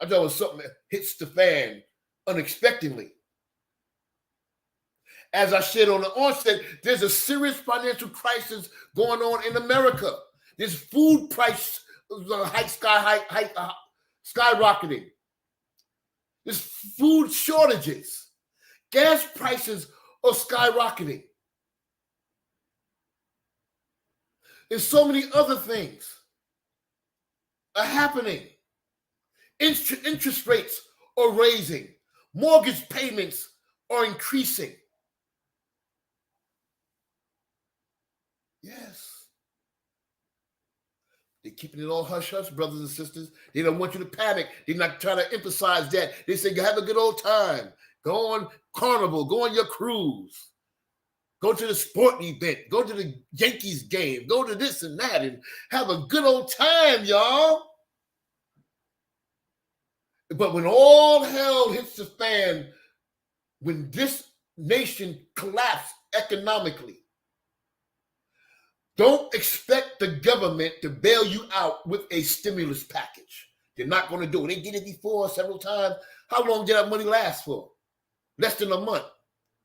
I'm talking about something that hits the fan unexpectedly. As I said on the onset, there's a serious financial crisis going on in America. There's food price skyrocketing. There's food shortages. Gas prices are skyrocketing. And so many other things are happening. Interest rates are raising. Mortgage payments are increasing. Yes. They're keeping it all hush-hush, brothers and sisters. They don't want you to panic. They're not trying to emphasize that. They say, have a good old time. Go on Carnival. Go on your cruise. Go to the sporting event. Go to the Yankees game. Go to this and that and have a good old time, y'all. But when all hell hits the fan, when this nation collapsed economically, don't expect the government to bail you out with a stimulus package. They're not going to do it. They did it before several times. How long did that money last for? Less than a month.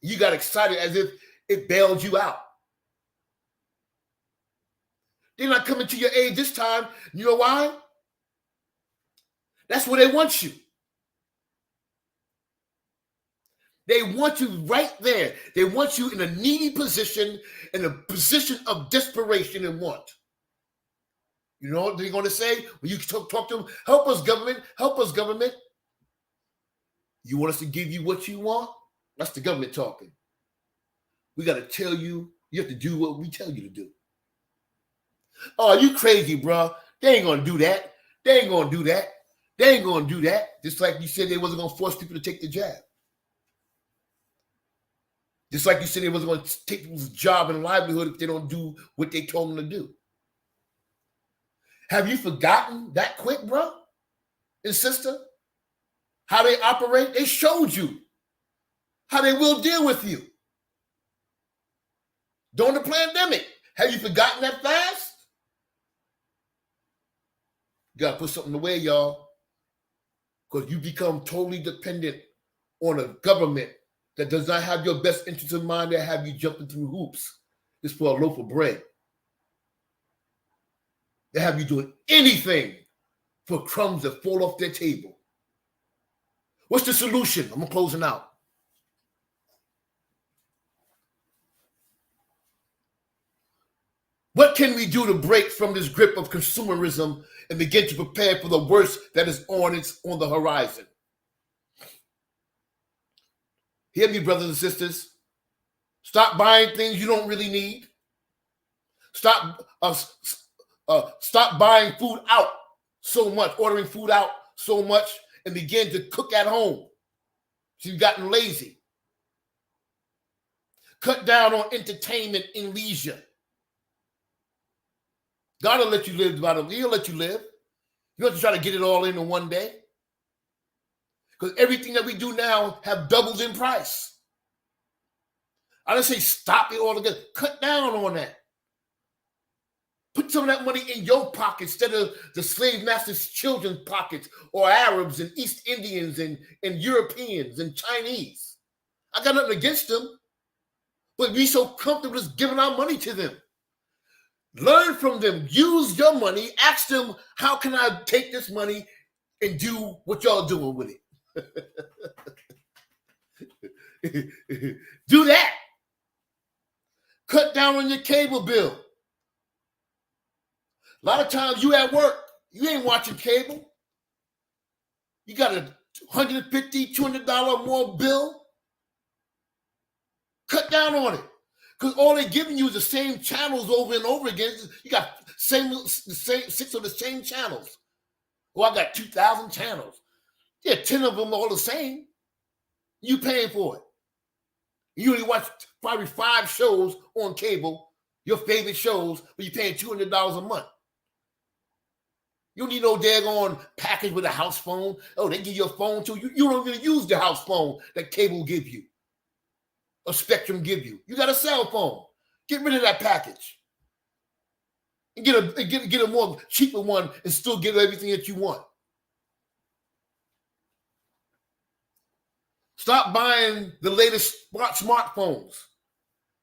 You got excited as if it bailed you out. They're not coming to your aid this time. You know why? That's where they want you. They want you right there. They want you in a needy position, in a position of desperation and want. You know what they're going to say when you talk to them? Help us, government. Help us, government. You want us to give you what you want? That's the government talking. We got to tell you, you have to do what we tell you to do. Oh, you crazy, bro. They ain't going to do that. They ain't going to do that. They ain't going to do that. Just like you said they wasn't going to force people to take the jab. Just like you said they wasn't going to take people's job and livelihood if they don't do what they told them to do. Have you forgotten that quick, bro and sister? How they operate? They showed you how they will deal with you. During the pandemic, have you forgotten that fast? You got to put something away, y'all, because you become totally dependent on a government that does not have your best interest in mind. They have you jumping through hoops just for a loaf of bread. They have you doing anything for crumbs that fall off their table. What's the solution? I'm closing out. What can we do to break from this grip of consumerism and begin to prepare for the worst that is on the horizon? Hear me, brothers and sisters. Stop buying things you don't really need. Stop buying food out so much, ordering food out so much, and begin to cook at home. So you've gotten lazy. Cut down on entertainment and leisure. God will let you live about it. He'll let you live. You don't have to try to get it all in one day. Because everything that we do now have doubled in price. I don't say stop it altogether. Cut down on that. Put some of that money in your pocket instead of the slave master's children's pockets, or Arabs and East Indians and Europeans and Chinese. I got nothing against them, but we so comfortable just giving our money to them. Learn from them. Use your money. Ask them, how can I take this money and do what y'all doing with it? Do that. Cut down on your cable bill. A lot of times you at work, you ain't watching cable. You got a $150, $200 more bill. Cut down on it. Because all they're giving you is the same channels over and over again. You got the same 6 of the same channels. Well, I got 2,000 channels. Yeah, 10 of them all the same. You paying for it. You only watch probably 5 shows on cable, your favorite shows, but you're paying $200 a month. You don't need no daggone package with a house phone. Oh, they give you a phone too. You don't even use the house phone that cable give you, or Spectrum give you. You got a cell phone. Get rid of that package and get a more cheaper one and still get everything that you want. Stop buying the latest smartphones.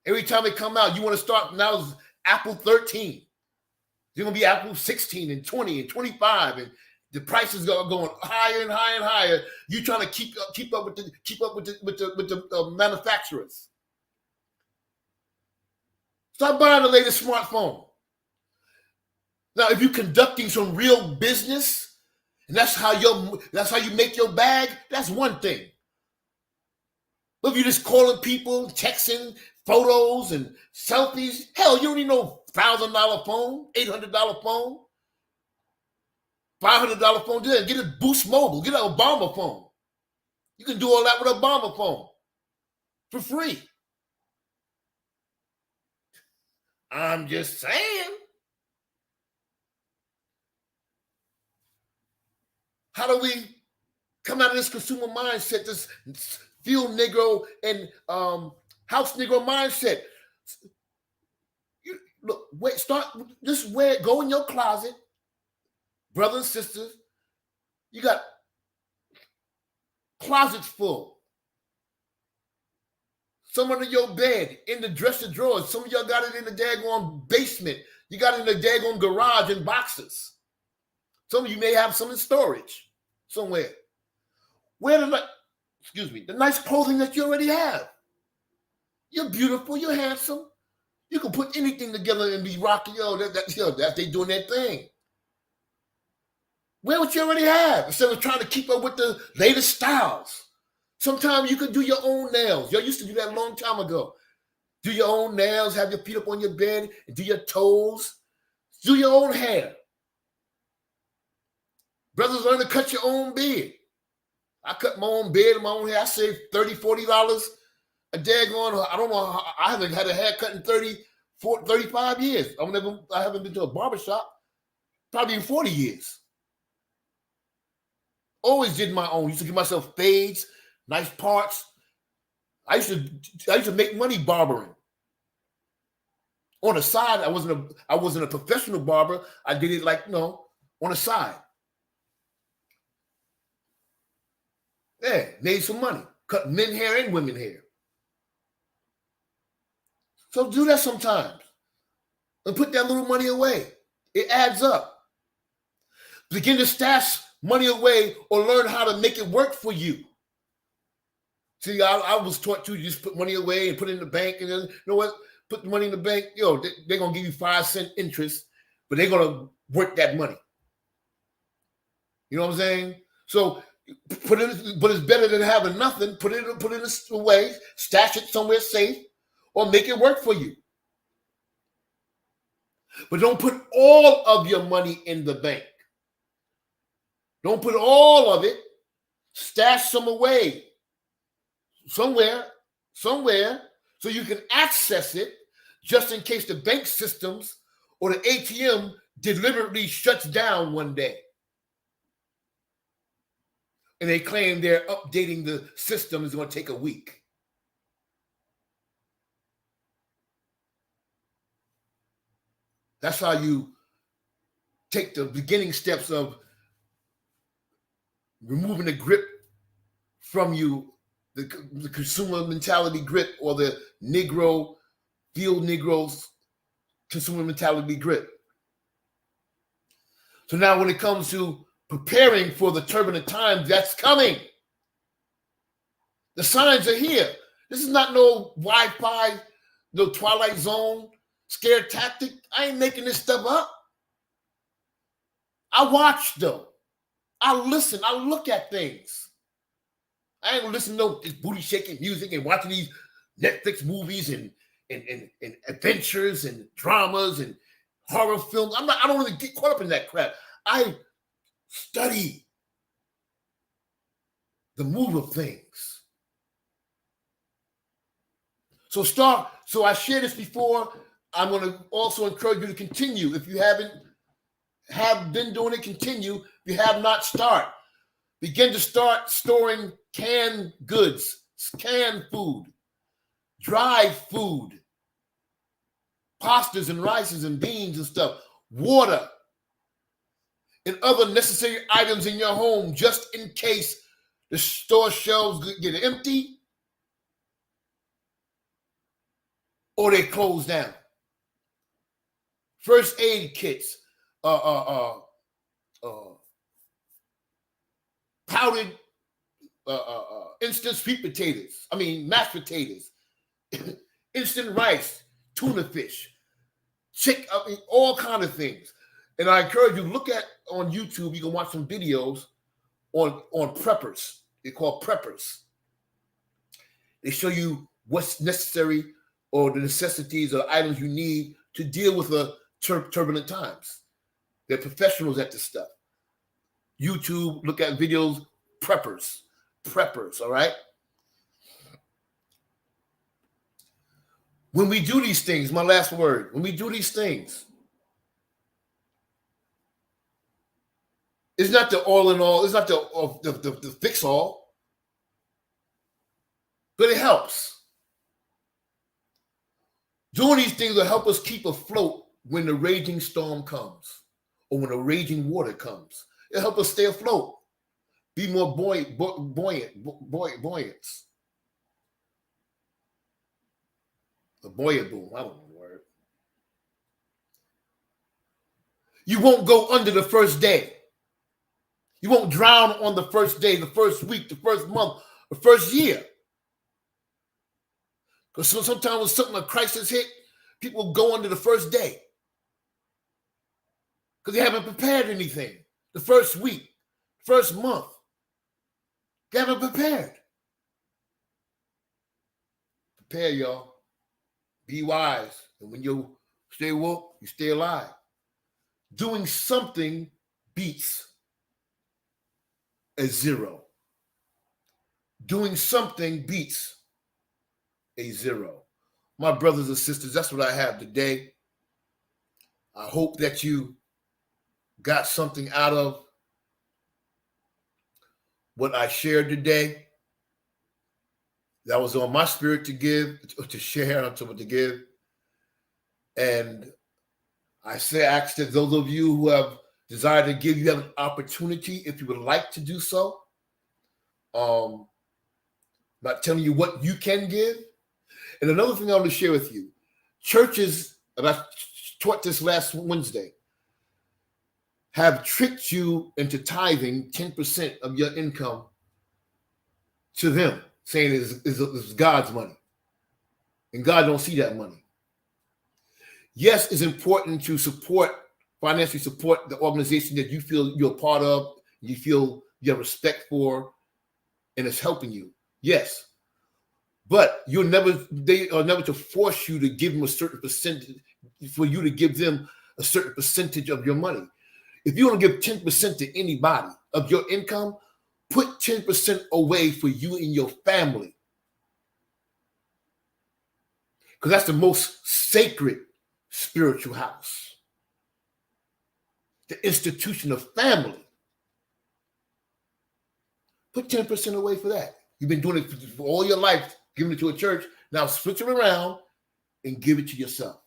Every time they come out, you want to start. Now it's Apple 13. You're going to be Apple 16 and 20 and 25, and the prices are going higher and higher and higher. You're trying to keep up with the manufacturers. Stop buying the latest smartphone. Now, if you're conducting some real business, and that's how you make your bag, that's one thing. But if you're just calling people, texting, photos, and selfies, hell, you don't need no $1,000 phone, $800 phone, $500 phone. Get a Boost Mobile, get an Obama phone. You can do all that with an Obama phone for free. I'm just saying. How do we come out of this consumer mindset, this field Negro and house Negro mindset? Look, go in your closet, brothers and sisters. You got closets full. Some under your bed, in the dresser drawers. Some of y'all got it in the daggone basement. You got it in the daggone garage in boxes. Some of you may have some in storage somewhere. Where the nice clothing that you already have. You're beautiful. You're handsome. You can put anything together and be rocking. That they doing their thing. Wear what you already have instead of trying to keep up with the latest styles. Sometimes you can do your own nails. Y'all used to do that a long time ago. Do your own nails, have your feet up on your bed, and do your toes. Do your own hair. Brothers, learn to cut your own beard. I cut my own beard and my own hair. I saved $30, $40 a daggone. I don't know. I haven't had a haircut in 35 years. I haven't been to a barbershop probably in 40 years. Always did my own. Used to give myself fades, nice parts. I used to make money barbering. On the side, I wasn't a professional barber. I did it on the side. Yeah, made some money. Cut men hair and women hair. So do that sometimes. And put that little money away. It adds up. Begin to stash money away or learn how to make it work for you. See, I was taught to just put money away and put it in the bank, and then, you know what? Put the money in the bank. They're going to give you 5-cent interest, but they're going to work that money. You know what I'm saying? So put it, but it's better than having nothing. Put it away, stash it somewhere safe, or make it work for you. But don't put all of your money in the bank. Don't put all of it. Stash some away somewhere. so you can access it just in case the bank systems or the ATM deliberately shuts down one day. And they claim they're updating the system is going to take a week. That's how you take the beginning steps of removing the grip from you, the consumer mentality grip, or the Negro, field Negroes consumer mentality grip. So now when it comes to preparing for the turbulent time that's coming, the signs are here. This is not no Wi-Fi, no Twilight Zone scare tactic. I ain't making this stuff up. I watch though. I listen. I look at things. I ain't listening to no booty shaking music and watching these Netflix movies and adventures and dramas and horror films. I don't really get caught up in that crap. I study the move of things. So I shared this before. I'm going to also encourage you to continue. If you have been doing it, continue. If you have not, start. Begin to start storing canned goods, canned food, dry food, pastas and rices and beans and stuff, water, and other necessary items in your home just in case the store shelves get empty or they close down. First aid kits, powdered instant sweet potatoes. Mashed potatoes, instant rice, tuna fish, all kind of things. And I encourage you to look at on YouTube. You can watch some videos on preppers. They're called preppers. They show you what's necessary or the necessities or items you need to deal with the turbulent times. They're professionals at this stuff. YouTube, look at videos, preppers, all right? When we do these things, my last word, when we do these things, it's not the all in all, it's not the fix all, but it helps. Doing these things will help us keep afloat when the raging storm comes or when the raging water comes. It'll help us stay afloat, be more buoyant. A buoyant boom, I don't know the word. You won't go under the first day. You won't drown on the first day, the first week, the first month, the first year. Because sometimes when a crisis hit, people go under the first day. Because they haven't prepared anything. The first week, first month. They haven't prepared. Prepare, y'all. Be wise. And when you stay woke, you stay alive. Doing something beats a zero. Doing something beats a zero. My brothers and sisters, that's what I have today. I hope that you got something out of what I shared today. That was on my spirit to give, to share, to give. And I ask that those of you who have desired to give, you have an opportunity if you would like to do so. Not telling you what you can give. And another thing I want to share with you, churches, and I taught this last Wednesday, have tricked you into tithing 10% of your income to them, saying it's God's money. And God don't see that money. Yes, it's important to financially support the organization that you feel you're a part of, you feel you have respect for, and it's helping you. Yes. But they are never to force you to give them a certain percentage, for you to give them a certain percentage of your money. If you want to give 10% to anybody of your income, put 10% away for you and your family. because that's the most sacred spiritual house. The institution of family. Put 10% away for that. You've been doing it for all your life, giving it to a church. Now switch it around and give it to yourself.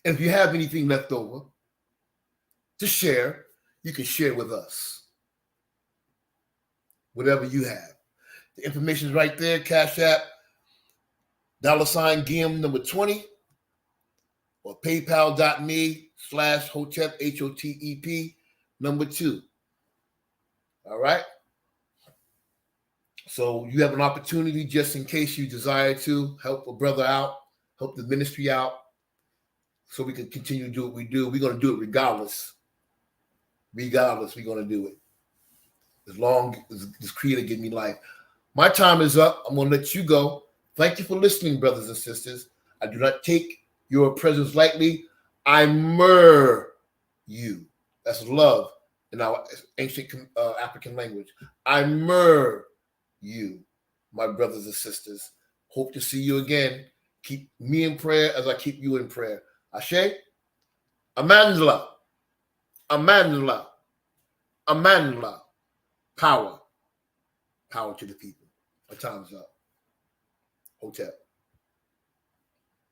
And if you have anything left over to share, you can share with us. Whatever you have. The information is right there. Cash App, $GIM number 20, or paypal.me/Hotep, HOTEP number 2. All right. So you have an opportunity, just in case you desire to help a brother out, help the ministry out, so we can continue to do what we do. We're going to do it regardless. Regardless, we're going to do it. As long as this Creator give me life. My time is up. I'm going to let you go. Thank you for listening, brothers and sisters. I do not take your presence lightly. I myrrh you. That's love in our ancient African language. I myrrh you, my brothers and sisters. Hope to see you again. Keep me in prayer as I keep you in prayer. Ashe, Amandla, Amandla, Amandla. Power. Power to the people. My time's up. Hotep.